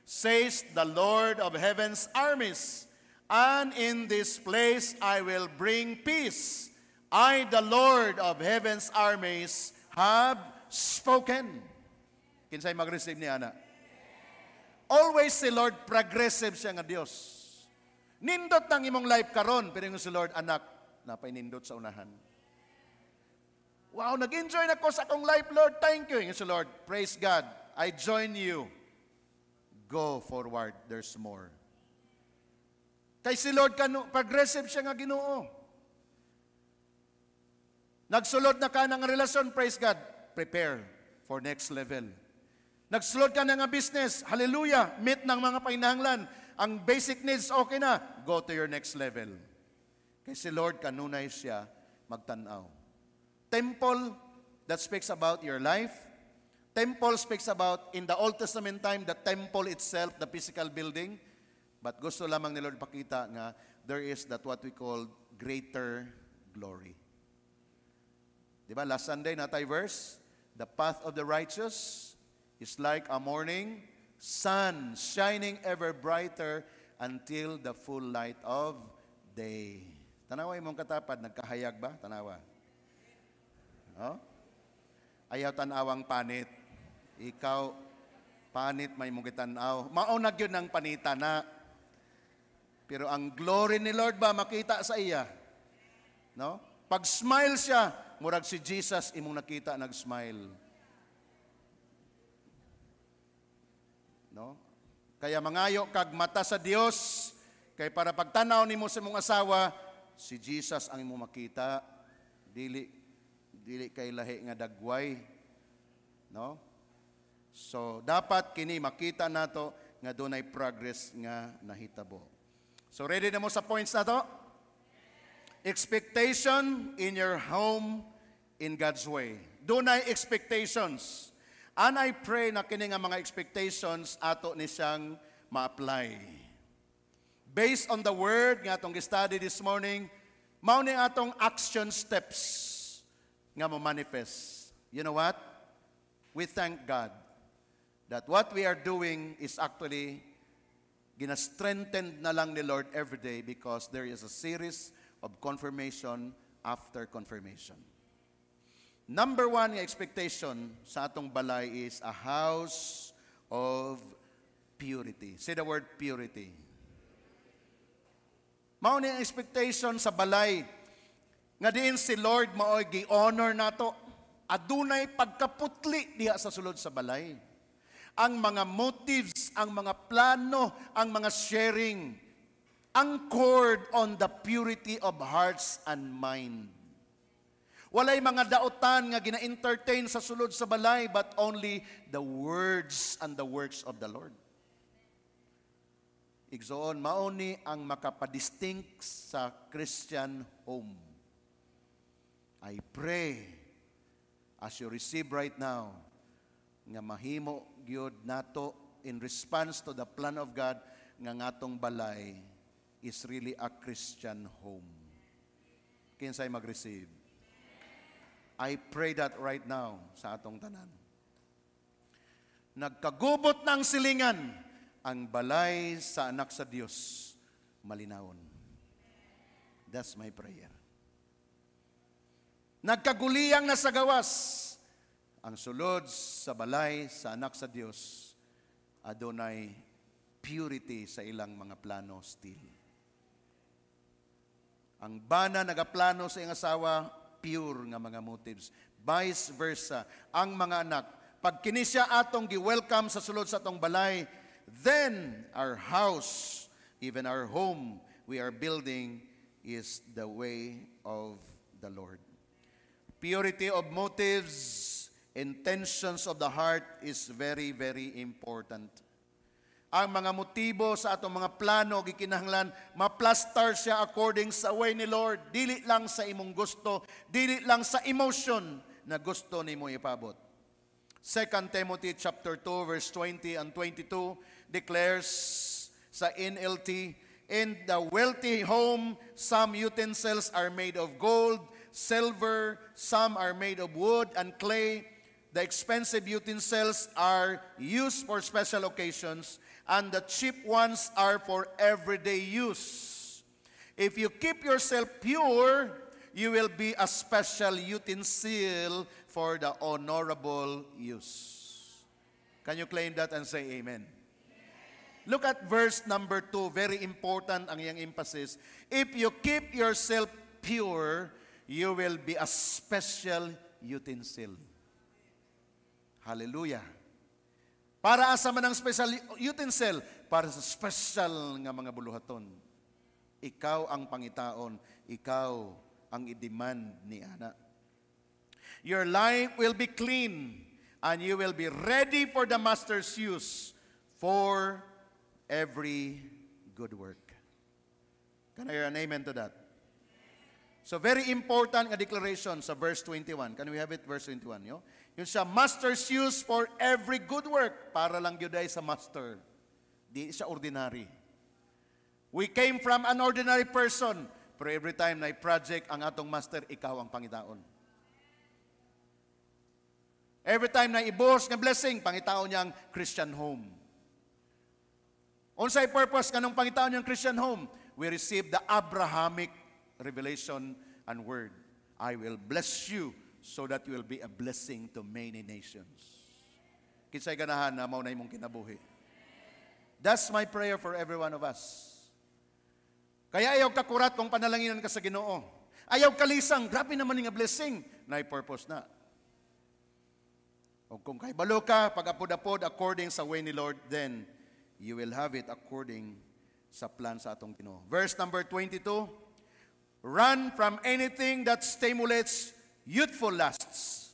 says the Lord of heaven's armies. And in this place I will bring peace. I, the Lord of heaven's armies, have spoken. Kinsay mag-receive niya, ana? Always si Lord, progressive siya nga Diyos. Nindot ng imong life karon, pero yung si Lord, anak, napainindot sa unahan. Wow, nag-enjoy na ko sa akong life, Lord. Thank you. Yung si Lord, praise God. I join you. Go forward. There's more. Kay si Lord, progressive siya nga Ginoo. Nagsulod na ka ng relasyon, praise God. Prepare for next level. Nagsulod ka na nga business, hallelujah, meet ng mga painahanglan. Ang basic needs, okay na. Go to your next level. Kay si Lord, kanunay siya magtanaw. Temple, that speaks about your life. Temple speaks about, in the Old Testament time, the temple itself, the physical building. But gusto lamang ni Lord pakita nga, there is that what we call greater glory. Diba, last Sunday, natay verse, the path of the righteous is like a morning sun shining ever brighter until the full light of day. Tanawa imong katapad, nagkahayag ba? Tanawa. Oh? Ayaw tanawang panit. Ikaw, panit may mong kitanaw. Maunag yun ng panita na. Pero ang glory ni Lord ba makita sa iya? No? Pag smile siya, murag si Jesus imong nakita nag-smile. No? Kaya mangayo kag mata sa Dios, kay para pagtanaw nimo sa imong asawa, si Jesus ang imong makita, dili kay lahi nga dagway. No? So dapat kini makita nato nga dunay progress nga nahitabo. So ready na mo sa points na to? Expectation in your home in God's way. Dunay expectations. And I pray na kini nga mga expectations ato ni siyang ma-apply. Based on the word nga atong study this morning, mao ni atong action steps nga mo manifest. You know what? We thank God that what we are doing is actually gina-strengthened na lang ni Lord every day because there is a series of confirmation after confirmation. Number one nga expectation sa atong balay is a house of purity. Say the word purity. Mao ni ang expectation sa balay nga diin si Lord maoy gi-honor nato. Adunay pagkaputli diha sa sulod sa balay. Ang mga motives, ang mga plano, ang mga sharing, anchored on the purity of hearts and mind. Walay mga daotan nga gina-entertain sa sulod sa balay, but only the words and the works of the Lord. Igsoon, mauni ang makapadistinct sa Christian home. I pray, as you receive right now, nga mahimo gyud nato in response to the plan of God nga ngatong balay is really a Christian home. Kinsay mag-receive. I pray that right now sa atong tanan. Nagkagubot ng silingan ang balay sa anak sa Dios malinawon. That's my prayer. Nagkaguliyang na sa gawas ang sulod sa balay sa anak sa Dios adunay purity sa ilang mga plano still. Ang bana nagaplano sa iyang asawa, pure nga mga motives. Vice versa, ang mga anak, pag kinisya atong gi-welcome sa sulod sa atong balay, then our house, even our home we are building is the way of the Lord. Purity of motives, intentions of the heart is very, very important. Ang mga motibo sa atong mga plano gikinahanglan maplastar siya according sa way ni Lord, dili lang sa imong gusto, dili lang sa emotion na gusto nimo ipabot. 2 Timothy chapter 2 verse 20 and 22 declares sa NLT, in the wealthy home some utensils are made of gold, silver, some are made of wood and clay. The expensive utensils are used for special occasions, and the cheap ones are for everyday use. If you keep yourself pure, you will be a special utensil for the honorable use. Can you claim that and say amen? Look at verse number 2. Very important ang iyang emphasis. If you keep yourself pure, you will be a special utensil. Hallelujah. Para asa man ang special utensil? Para sa special nga mga buluhaton. Ikaw ang pangitaon. Ikaw ang i-demand ni Ana. Your life will be clean and you will be ready for the master's use for every good work. Can I hear an amen to that? So very important nga declaration sa verse 21. Can we have it verse 21? Yo? Yun siya, master's use for every good work. Para lang yun ay sa master. Di siya ordinary. We came from an ordinary person. Pero every time na project ang atong master, ikaw ang pangitaon. Every time na ibos ng blessing, pangitaon niya ang Christian home. Unsay purpose kanong pangitaon niya ang Christian home? We receive the Abrahamic revelation and word. I will bless you so that you will be a blessing to many nations. Kinsay ganahan na mao na imong kinabuhi. That's my prayer for every one of us. Kaya ayaw kakurat kung panalanginan ka sa Ginoo. Ayaw kalisang, grabe naman nga blessing. Na-purpose na. O kung kay balo ka, pag-apod-apod according sa way ni Lord, then you will have it according sa plan sa atong Ginoo. Verse number 22, run from anything that stimulates youthful lusts.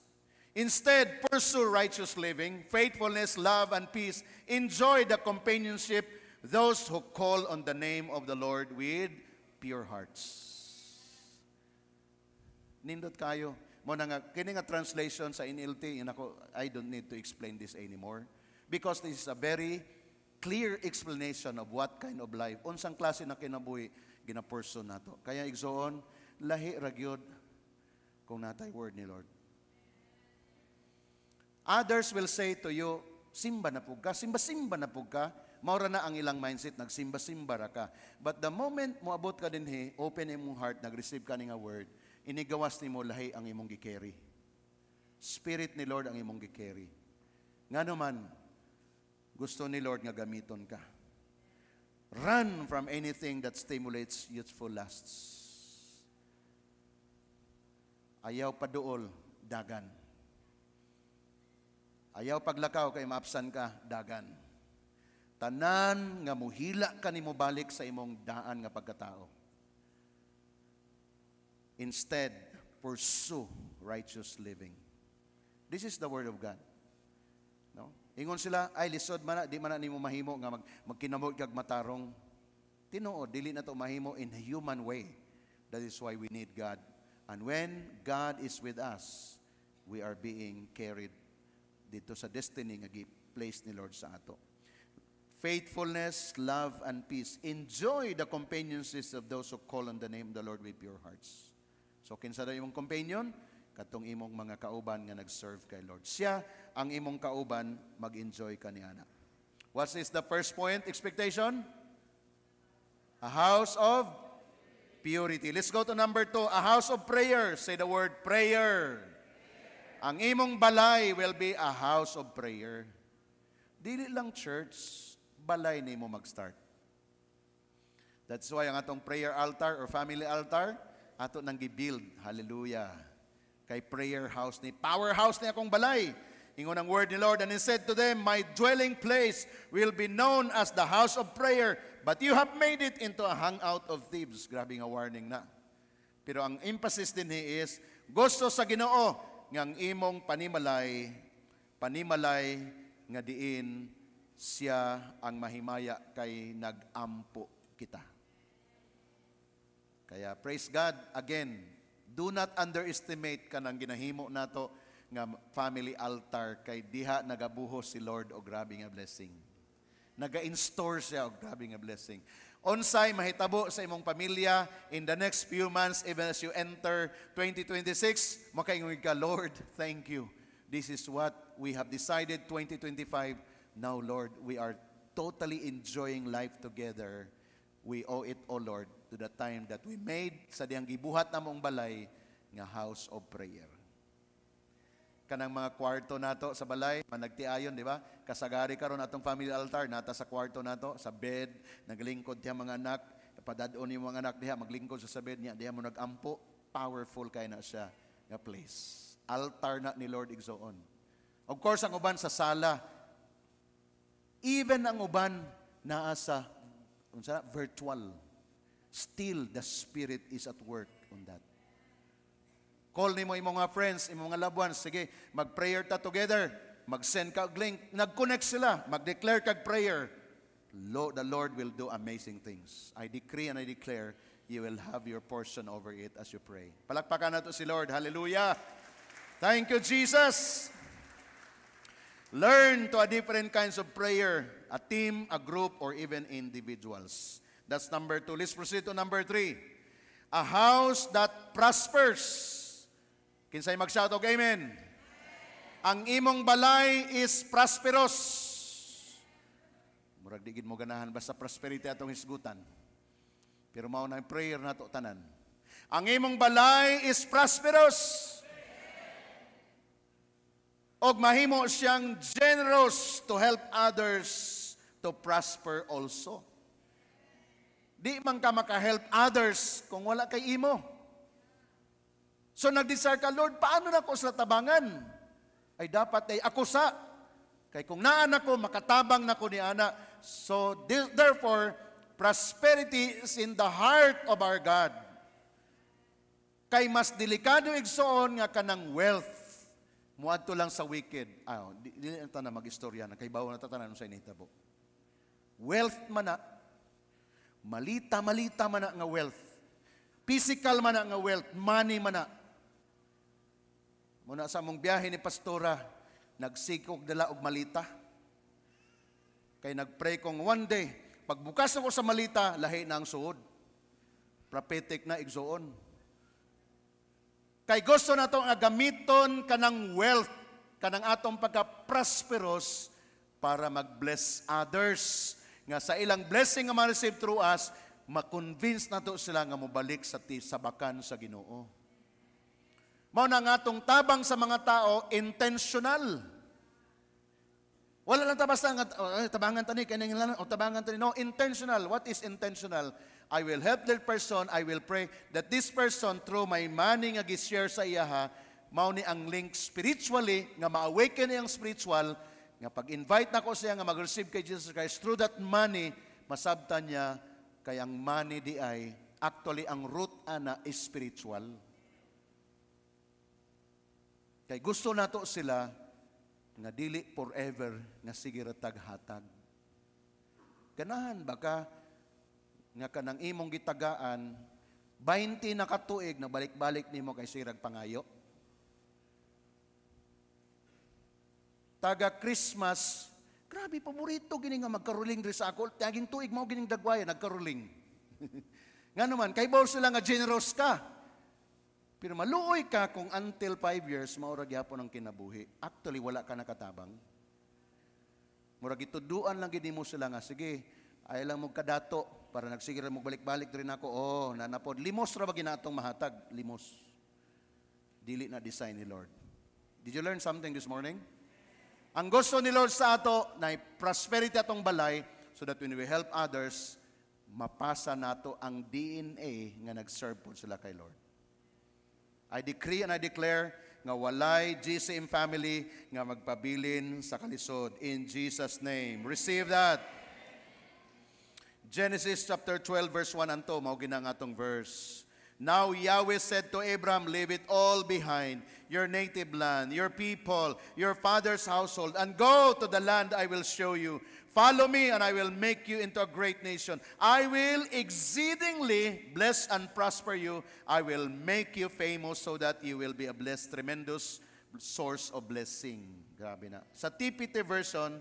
Instead, pursue righteous living, faithfulness, love, and peace. Enjoy the companionship those who call on the name of the Lord with pure hearts. Nindot kayo. Mo na nga, kini nga translation sa NLT, I don't need to explain this anymore. Because this is a very clear explanation of what kind of life. Unsang klase na kinabuhi, gina-person nato. Kaya igsoon, lahi ragyod kung natay word ni Lord. Others will say to you, simba na po ka, simba-simba na po ka, maura na ang ilang mindset, nagsimba-simba ra ka. But the moment mo abot ka din open imong heart, nag-receive ka nga word, inigawas ni mo lahi ang imong gi-carry. Spirit ni Lord ang imong gi-carry. Nga naman, gusto ni Lord nga gamiton ka. Run from anything that stimulates youthful lusts. Ayaw paduol, dagan. Ayaw paglakaw kay maapsan ka, dagan. Tanan nga muhila ka nimo balik sa imong daan nga pagkatao. Instead, pursue righteous living. This is the word of God. No? Ingon sila, ay lisod man na, di man na nimo mahimo nga magkinamot kag matarong. Tinuod, dili na to mahimo in a human way. That is why we need God. And when God is with us, we are being carried dito sa destiny nga gi-place ni Lord sa ato. Faithfulness, love, and peace. Enjoy the companionship of those who call on the name of the Lord with pure hearts. So kinsa daw imong companion? Katong imong mga kauban nga nag-serve kay Lord. Siya ang imong kauban, mag-enjoy kaniana. What is the first point? Expectation? A house of purity. Let's go to number 2. A house of prayer. Say the word prayer. Ang imong balay will be a house of prayer. Dili lang church, balay nimo mag-start. That's why ang atong prayer altar or family altar, ato nang gi-build. Hallelujah. Kay prayer house ni, powerhouse ni akong balay. Ingon ang word ni Lord, and He said to them, my dwelling place will be known as the house of prayer, but you have made it into a hangout of thieves. Grabe nga warning na. Pero ang emphasis din is, gusto sa Ginoo, ngang imong panimalay nga diin siya ang mahimaya kay nag-ampo kita. Kaya praise God again, do not underestimate kanang ginahimo nato nga family altar kay diha nagabuhos si Lord og grabe nga blessing. Naga-install siya og grabe nga blessing. Unsay mahitabo sa imong pamilya in the next few months, even as you enter 2026, makaingon ka, Lord, thank you. This is what we have decided 2025. Now, Lord, we are totally enjoying life together. We owe it, O Lord, to the time that we made sa diyang gibuhat na mong balay nga house of prayer. Kanang mga kwarto nato sa balay, managtiayon, di ba? Kasagari karon atong family altar, nata sa kwarto nato, sa bed, naglingkod diha mga anak, padadon yung mga anak diha, maglingkod sa bed niya, diha mo nagampo, powerful kay na siya nga place. Altar na ni Lord igsoon. Of course, ang uban sa sala, even ang uban naa sa virtual, still the Spirit is at work on that. Call ni mo imong mga friends, imong mga loved ones, sige, mag-prayer ta together, mag-send ka og link, nag-connect sila, mag-declare kag prayer. The Lord will do amazing things. I decree and I declare, you will have your portion over it as you pray. Palakpakan nato si Lord. Hallelujah. Thank you, Jesus. Learn to a different kinds of prayer, a team, a group, or even individuals. That's number 2. Let's proceed to number 3. A house that prospers. Kinsay mag-shout og amen. Ang imong balay is prosperous. Murag digid mo ganahan basta prosperity atong hisgutan. Pero mao na prayer nato tanan. Ang imong balay is prosperous. Og mahimo siyang generous to help others to prosper also. Di man ka maka-help others kung wala kay imo. So nag-desire ka, Lord, paano na ko sa tabangan? Ay dapat ay ako sa. Kay kung naan ako, makatabang na ko ni ana. So therefore, prosperity is in the heart of our God. Kay mas delikado igsoon nga kanang wealth. Muadto lang sa wicked. Dili ta na mag-istorya na kay bawo na tatanan sa initabo. Wealth man na, malita man na nga wealth. Physical man na nga wealth, money man na. Muna sa among biyahe ni pastora, nagsikog dala og malita. Kay nagpray kong one day, pagbukas ako sa malita, lahi na ang suod. Prophetic na igsoon. Kay gusto na itong agamiton kanang wealth, kanang atong pagka-prosperous para mag-bless others. Nga sa ilang blessing nga ma-receive through us, ma-convince na to sila nga mobalik sa sabakan sa Ginoo. Mao na nga atong tabang sa mga tao, intentional. Wala lang basta nga, tabangan tani, tabangan tani. No, intentional. What is intentional? I will help that person, I will pray that this person, through my money nga gi-share sa iyaha, mao ni ang link spiritually, nga ma-awaken niyang spiritual, nga pag-invite na ko siya nga mag-receive kay Jesus Christ, through that money, masabtan niya, kay ang money di ay, actually ang root ana is spiritual. Kay gusto nato sila nga dili forever nga sige ratag-hatag. Ganahan baka nga kanang imong gitagaan 20 na katuig na balik-balik nimo kay sirag pangayo. Taga Christmas, grabe paborito gini nga magkaruling diri sa ako. Taging tuig mao gining dagwaya nagkaruling. Nga naman kay bawo sila nga generous ka. Pero maluoy ka kung until 5 years, maura gyapon ang kinabuhi. Actually, wala ka nakatabang. Murag ituduan lang gid mo sila nga, sige, ay lang mo kadato, para nagsigir mo balik-balik rin ako, nanapod. Limos ra ba ginatong mahatag? Limos. Dili na design ni Lord. Did you learn something this morning? Ang gusto ni Lord sa ato, na prosperity atong balay, so that when we help others, mapasa nato ang DNA nga nag-serve po sila kay Lord. I decree and I declare nga walay GCM family nga magpabilin sa kalisod. In Jesus' name. Receive that. Genesis chapter 12 verse 1 and 2. Mao ginang atong verse. Now Yahweh said to Abram, leave it all behind, your native land, your people, your father's household, and go to the land I will show you. Follow me, and I will make you into a great nation. I will exceedingly bless and prosper you. I will make you famous so that you will be a blessed, tremendous source of blessing. Grabe na. Sa TPT version,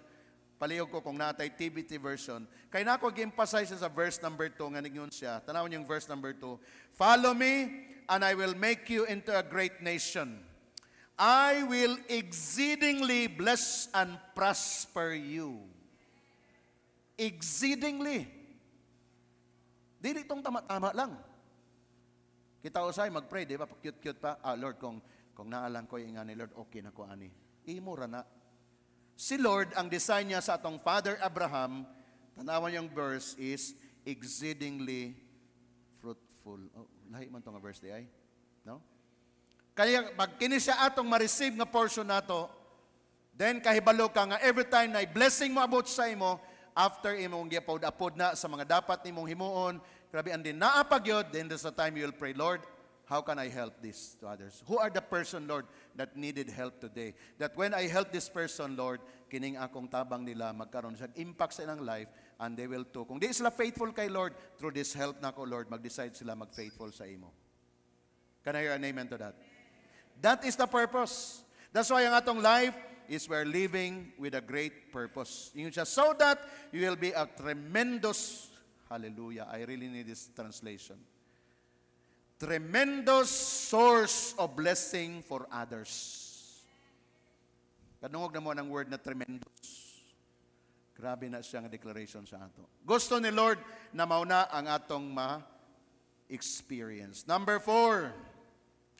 palihog ko kung natay TPT version, kaya na ako gi-emphasize sa verse number 2, nga ningon siya. Tanawin yung verse number 2. Follow me, and I will make you into a great nation. I will exceedingly bless and prosper you. Exceedingly. Dili itong tama-tama lang. Kita usay, mag-pray, di ba? Cute-cute pa. Lord, kung naalang ko yung ni Lord, okay na ko ani. Imura na. Si Lord, ang design niya sa atong Father Abraham, tanawan yung verse is, exceedingly fruitful. Lahi man itong verse di ay? No? Kaya, pag kini siya atong ma-receive nga portion nato, then kahibalo ka nga, every time na blessing mo about sa imo, after imong giapod na sa mga dapat nimong himuon, grabe andin naapagyod, then there's a time you will pray, Lord, how can I help this to others? Who are the person, Lord, that needed help today? That when I help this person, Lord, kining akong tabang nila, magkaroon siya impact sa ilang life, and they will too. Kung di sila faithful kay Lord, through this help na ko, Lord, mag-decide sila mag-faithful sa imo. Can I hear an amen to that? That is the purpose. That's why ang atong life is we're living with a great purpose. Yun siya, so that you will be a tremendous, hallelujah, I really need this translation. Tremendous source of blessing for others. Kadungog na mo ng word na tremendous. Grabe na siya nga declaration sa ato. Gusto ni Lord na mauna ang atong ma-experience. Number 4,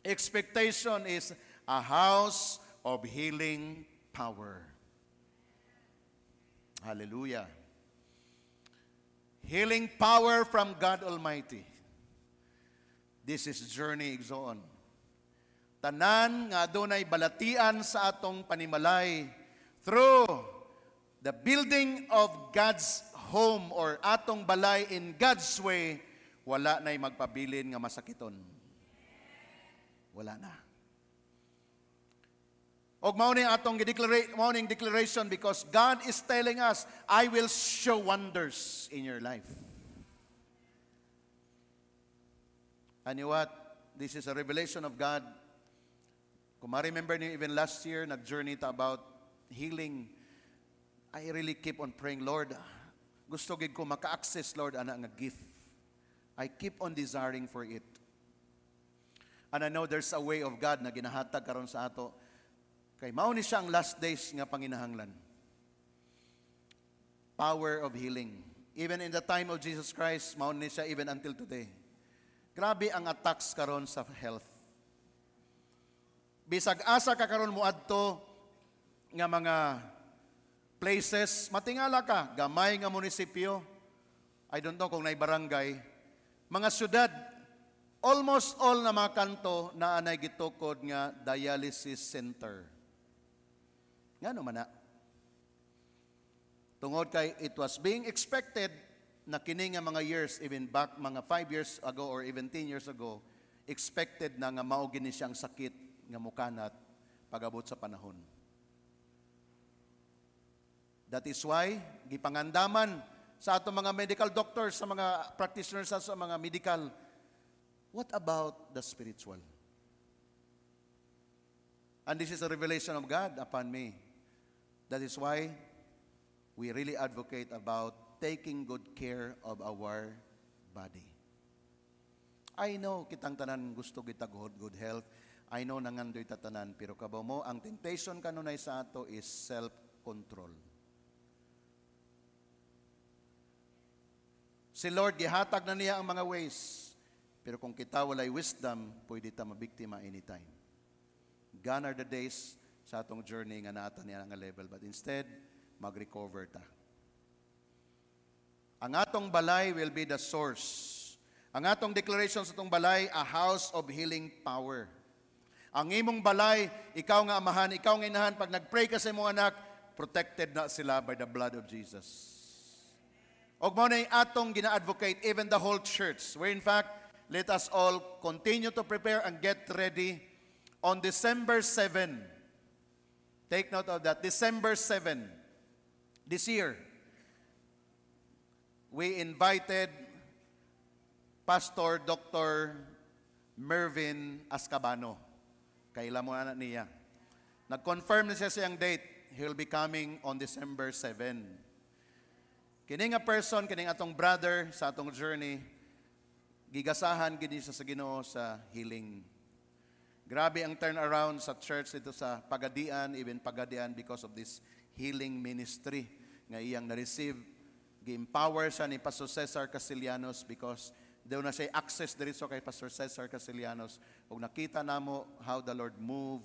expectation is a house of healing power. Hallelujah. Healing power from God Almighty. This is journey igsoon. Tanan nga adunay balatian sa atong panimalay through the building of God's home or atong balay in God's way, wala na'y magpabilin nga masakiton. Wala na. Og mao ni atong declaration because God is telling us, I will show wonders in your life. And you know what? This is a revelation of God. Kung ma-remember niyo even last year, nag-journey ta about healing. I really keep on praying, Lord, gusto gid ko maka-access, Lord, ana nga gift. I keep on desiring for it. And I know there's a way of God na ginahatag karon sa ato. Kay mao ni siya ang last days nga panginahanglan. Power of healing. Even in the time of Jesus Christ, mao ni siya even until today. Grabe ang attacks karon sa health. Bisag asa ka karon muadto nga mga places, matingala ka, gamay nga munisipyo, I don't know kung nay barangay, mga syudad, almost all na mga kanto na anay gitukod nga dialysis center. Nga naman na. Tungod kay it was being expected na kini nga mga years, even back mga 5 years ago or even 10 years ago, expected na nga mao gini siyang sakit nga mukanat pag-abot sa panahon. That is why gipangandaman sa ato mga medical doctors, sa mga practitioners, sa mga medical, what about the spiritual? And this is a revelation of God upon me. That is why we really advocate about taking good care of our body. I know kitang tanan gusto kita good health. I know nangandoy tatanan, pero kabaw mo, ang temptation kanunay sa ato is self-control. Si Lord, gihatag na niya ang mga ways, pero kung kita walay wisdom, pwede ta mabiktima anytime. Gone are the days sa atong journey nga naata niya nga level, but instead, mag-recover ta. Ang atong balay will be the source. Ang atong declaration sa atong balay, a house of healing power. Ang imong balay, ikaw nga amahan, ikaw nga inahan, pag nag-pray ka sa imong anak, protected na sila by the blood of Jesus. Og mo na yung atong gina-advocate, even the whole church, where in fact, let us all continue to prepare and get ready on December 7. Take note of that, December 7, this year, we invited Pastor Dr. Mervin Ascabano. Kailan mo na niya. Nag-confirm na siya siyang date. He will be coming on December 7. Kining a person, kining atong brother sa atong journey, gigasahan gini siya sa Ginoo sa healing. Grabe ang turnaround sa church dito sa Pagadian, even Pagadian because of this healing ministry nga iyang na-receive. Gi-empower siya ni Pastor Cesar Castellanos because doon na siya access dito kay Pastor Cesar Castellanos. Ug nakita namo how the Lord move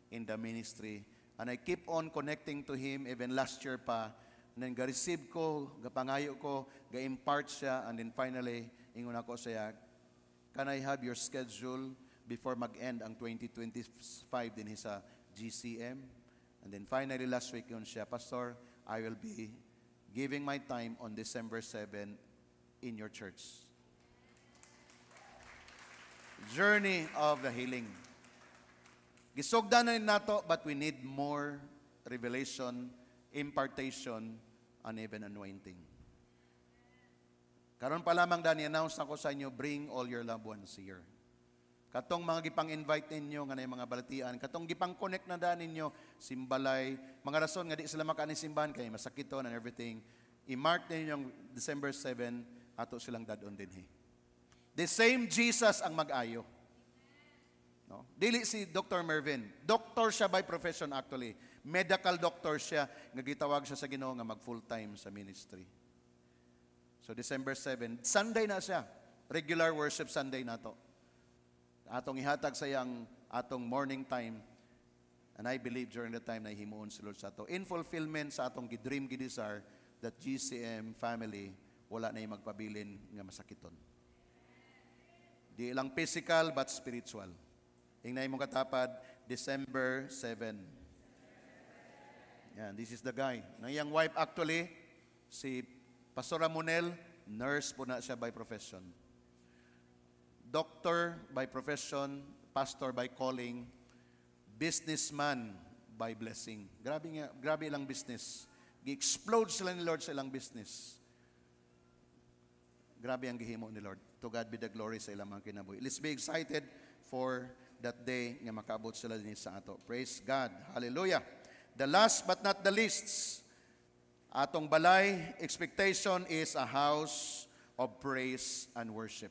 in the ministry. And I keep on connecting to him even last year pa. And then ga-receive ko, gapangayo ko, ga-impart siya. And then finally, ingon ako siya, can I have your schedule before mag-end ang 2025 din sa GCM? And then finally last week yun siya, Pastor, I will be giving my time on December 7 in your church. Journey of the healing. Gisugdan na rin nato, but we need more revelation, impartation, and even anointing. Karon pa lamang dani announce ako sa inyo, bring all your loved ones here. Katong mga gipang-invite ninyo nga na mga balatian, katong gipang-connect na daan ninyo, simbalay, mga rason nga di sila makaani simbahan kay masakiton and everything. I-mark ninyo yung December 7, ato silang dadon din. The same Jesus ang mag-ayo. No? Dili si Dr. Mervin. Doctor siya by profession actually. Medical doctor siya. Nga gitawag siya sa Ginoo nga mag-full-time sa ministry. So December 7, Sunday na siya. Regular worship Sunday na to. Atong ihatag sa yang atong morning time. And I believe during the time na himuon si Lord sa ato. In fulfillment sa atong gidream, gidesire, that GCM family, wala na yung magpabilin nga masakiton. Di lang physical but spiritual. Ingnan mong katapad, December 7. Yan, this is the guy. Nang iyang wife actually, si Pastor Ramonel, nurse po na siya by profession. Doctor by profession, pastor by calling, businessman by blessing. Grabe ilang business. Gi-explode sila ni Lord sa ilang business. Grabe ang gihimo ni Lord. To God be the glory sa ilang mga kinabuhi. Let's be excited for that day nga makaabot sila din sa ato. Praise God. Hallelujah. The last but not the least, atong balay, expectation is a house of praise and worship.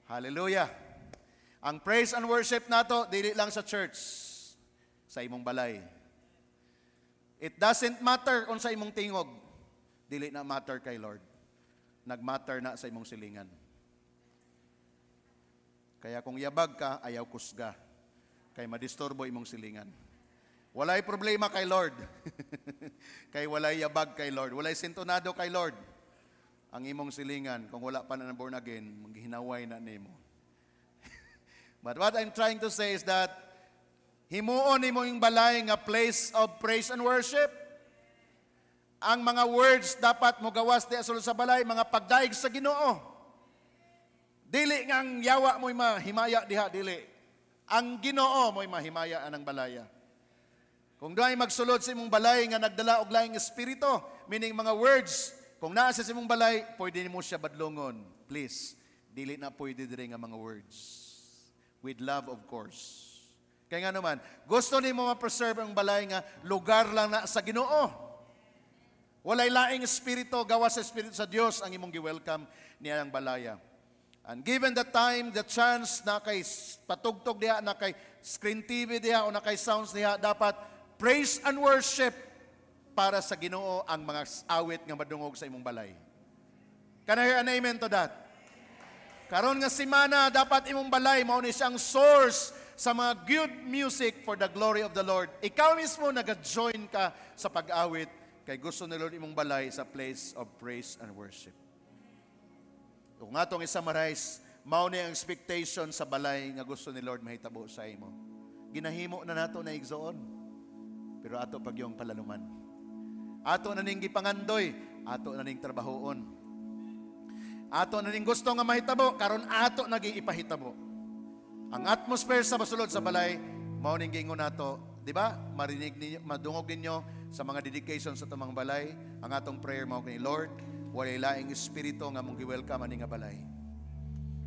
Hallelujah. Ang praise and worship nato, dili lang sa church, sa imong balay. It doesn't matter kung sa imong tingog, dili na matter kay Lord. Nagmatter na sa imong silingan. Kaya kung yabag ka, ayaw kusga. Kay madisturbo imong silingan. Walay problema kay Lord. Kay walay yabag kay Lord. Walay sintonado kay Lord. Ang imong silingan, kung wala pa na born again, maghinaway na nimo. But what I'm trying to say is that, himuon nimo yung balay nga place of praise and worship. Ang mga words dapat mo gawas di asul sa balay, mga pagdaig sa Ginoo. Dili nga ang yawa mo'y mahimaya diha, dili. Ang Ginoo mo'y mahimaya anang balaya. Kung do'y magsulod sa imong balay nga nagdala og laing espiritu, meaning mga words, kung naa sa imong balay, pwede mo siya badlongon. Please, dili na pwede diri nga mga words. With love, of course. Kaya nga naman, gusto nimo ma-preserve ang balay nga lugar lang na sa Ginoo. Walay laing espiritu, gawas sa espiritu sa Dios ang imong gi-welcome niya ang balaya. And given the time, the chance na kay patugtog diha, na kay screen TV diha, o na kay sounds diha, dapat praise and worship para sa Ginoo ang mga awit nga madungog sa imong balay. Can I hear an amen to that? Karon nga semana, dapat imong balay mao ni siyang source sa mga good music for the glory of the Lord. Ikaw mismo nag-join ka sa pag-awit kay gusto ni Lord imong balay sa place of praise and worship. Kung atong i-summarize, mao ni ang expectation sa balay nga gusto ni Lord mahitabo sa imo. Ginahimo na nato na igsoon, pero ato pagyong palaluman. Ato na ning gipangandoy, ato na ning trabahoon. Ato na ning gusto nga mahitabo, karon ato naging ipahitabo. Ang atmosphere sa basulod sa balay, mao ning gingon nato, di ba? Marinig ninyo, madungog ninyo sa mga dedication sa tumang balay, ang atong prayer mao kini Lord, walay laing espiritu nga mong gi-welcome ani nga balay.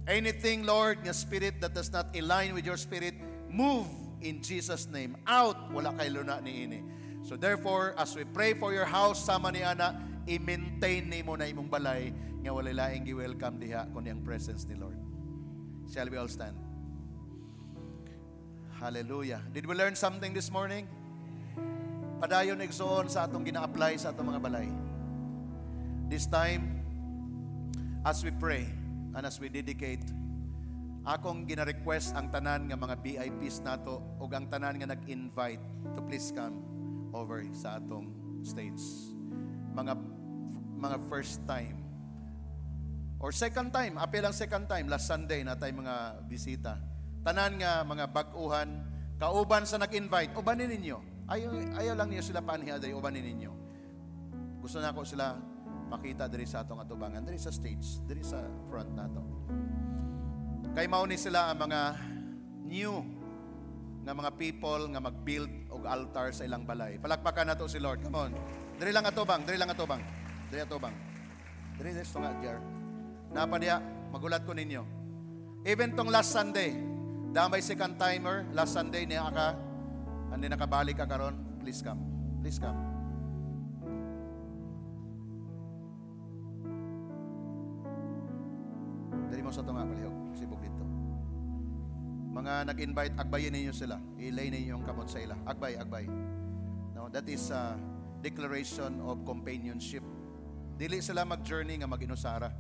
Anything, Lord, nga spirit that does not align with your spirit, move in Jesus' name. Out, wala kay luna ni ini. So therefore, as we pray for your house, sama ni Ana, i-maintain nimo na imong balay nga walay laing gi-welcome diha kundi ang presence ni Lord. Shall we all stand? Hallelujah. Did we learn something this morning? Padayon igsoon sa atong gina-apply sa atong mga balay. This time, as we pray and as we dedicate, akong gina-request ang tanan nga mga VIPs nato o ang tanan nga nag-invite to please come over sa atong stage. Mga first time or second time, apel ang second time, last Sunday na tayo mga bisita. Tanan nga mga bag-uhan, kauban sa nag-invite, ubanin ninyo. Ayaw lang niyo sila paanhiaday, ubanin ninyo. Gusto na ko sila makita diri sa atong atubangan, diri sa stage, diri sa front nato. Kay mao ni sila ang mga new nga mga people nga mag-build og altar sa ilang balay. Palakpakan nato si Lord. Come on. Diri lang atubang, diri lang atubang. Diri atubang. Diri sa nga jar. Napa diha, magulat ko ninyo. Even tong last Sunday, damay second timer, last Sunday niya ka, andi nakabalik ka karon, please come. Please come. Dali mo sa ito nga, palihog. Sibog dito. Mga nag-invite, agbayin ninyo sila. Ilay ninyo yung kamot sa ila. Agbay. No, that is a declaration of companionship. Dili sila mag-journey nga mag-inusara.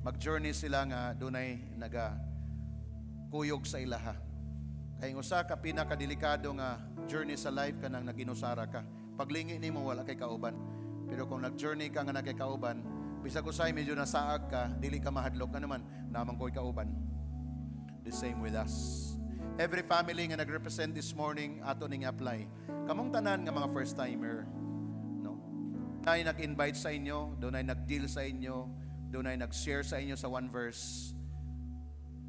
Mag-journey sila nga dunay naga-kuyog sa ilaha. Kaya usa ka pinakadelikado nga journey sa life ka nang nag-inusara ka. Paglingi ni mo, wala kay kauban. Pero kung nag-journey ka nga nagkay kauban, bisag usay medyo nasaag ka, dili ka mahadlok ka naman, naman ko'y kauban. The same with us. Every family nga nag-represent this morning, ato ning apply. Kamong tanan nga mga first-timer, no? Doon ay nag-invite sa inyo, doon ay nag-deal sa inyo, doon ay nag-share sa inyo sa one verse.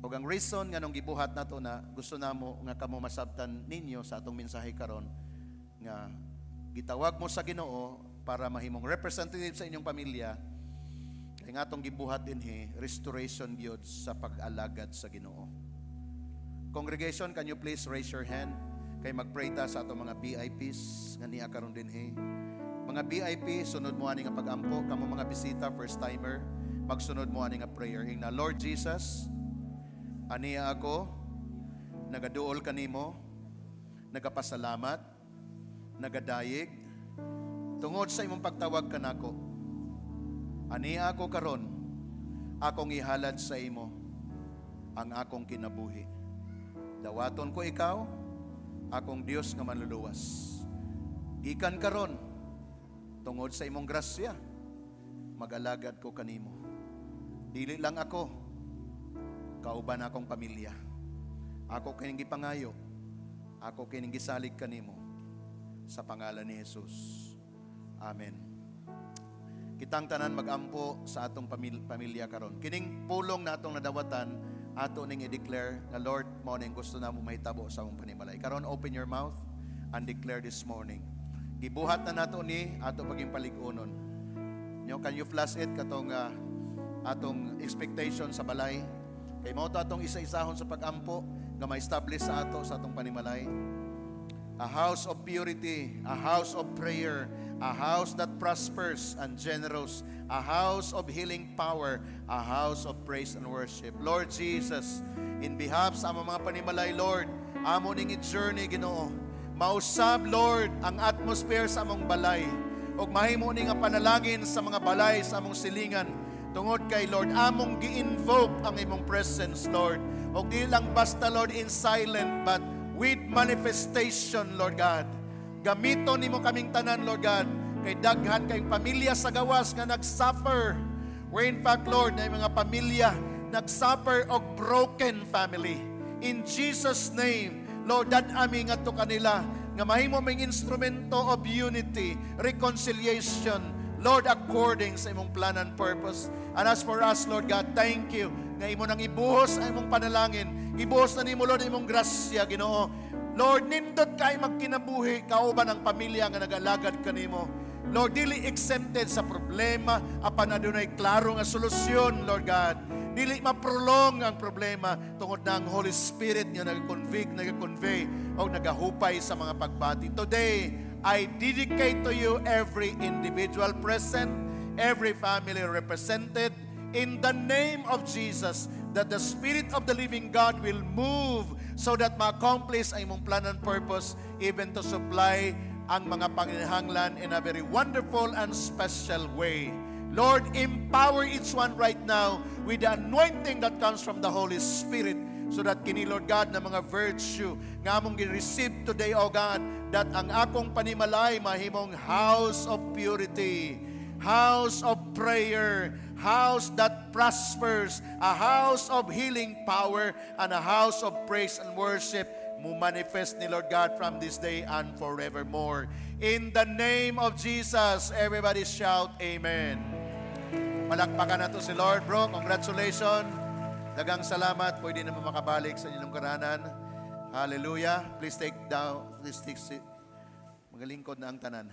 O ang reason nga nung gibuhat nato na gusto namo nga kamo masabtan ninyo sa atong mensahe karon nga gitawag mo sa Ginoo para mahimong representative sa inyong pamilya. Kaya nga itong gibuhat din restoration gyud sa pag-alagad sa Ginoo. Congregation, can you please raise your hand? Kay mag-pray ta sa atong mga VIPs nga niya karon din Mga VIP, sunod mo ani nga pag-ampo. Kamo mga bisita, first timer, magsunod mo ani nga prayer. Na Lord Jesus, aniya ako, nagaduol kanimo, nagapasalamat, nagadayig, tungod sa imong pagtawag kanako. Aniya ako karon, akong ihalad sa imo ang akong kinabuhi. Dawaton ko ikaw, akong Dios nga manluluwas. Gikan karon, tungod sa imong grasya, mag-alagad ko kanimo. Dili lang ako, kauban akong pamilya. Ako kining gipangayo, ako kining gisalig kanimo. Sa pangalan ni Jesus. Amen. Kitang tanan mag-ampo sa atong pamilya karon. Kining pulong na atong nadawatan, ato ning i-declare na Lord, mao ning gusto namo mahitabo sa among panimalay. Karon, open your mouth and declare this morning. Gibuhat na nato ni ato paging palig-unon. Can you flash it katong atong expectation sa balay? Kay mao to atong isa-isahon sa pag-ampo nga ma-establish sa ato sa atong panimalay. A house of purity, a house of prayer, a house that prospers and generous, a house of healing power, a house of praise and worship. Lord Jesus, in behalf sa among mga panimalay, Lord, amo ning journey, Ginoo. Mausab, Lord, ang atmosphere sa among balay. Og mahimo ni nga panalangin sa mga balay sa among silingan. Tungod kay Lord, among gi-invoke ang imong presence, Lord. Og di lang basta, Lord, in silent, but with manifestation, Lord God. Gamiton nimo kaming tanan, Lord God, kay daghan kayong pamilya sa gawas nga nagsuffer. Where in fact, Lord, na mga pamilya nagsuffer og broken family. In Jesus' name, Lord, that aming nga to kanila, nga mahimo ming instrumento of unity, reconciliation, Lord, according sa imong plan and purpose. And as for us, Lord God, thank you nga imo nang ibuhos ang imong panalangin. Ibuhos na nimo, Lord, imong grasya, Ginoo. Lord, nindot kay magkinabuhi kauban ang pamilya nga nagalagad kanimo. Lord, dili exempted sa problema apan adunay klaro nga solusyon, Lord God. Dili maprolong ang problema tungod na ang Holy Spirit nga nag-convey o nagahupay sa mga pagbati. Today, I dedicate to you every individual present, every family represented, in the name of Jesus, that the Spirit of the living God will move so that ma-accomplish ang imong plan and purpose, even to supply ang mga panginahanglan in a very wonderful and special way. Lord, empower each one right now with the anointing that comes from the Holy Spirit, so that kini, Lord God, na mga virtue nga among gi-receive today, O God, that ang akong panimalay mahimong house of purity, house of prayer, house that prospers, a house of healing power, and a house of praise and worship mo manifest ni Lord God from this day and forevermore. In the name of Jesus, everybody shout Amen. Palakpakan nato si Lord, bro. Congratulations. Dagang salamat. Pwede naman makabalik sa inyong karanan. Hallelujah. Please take seat. Magalingkod na ang tanan.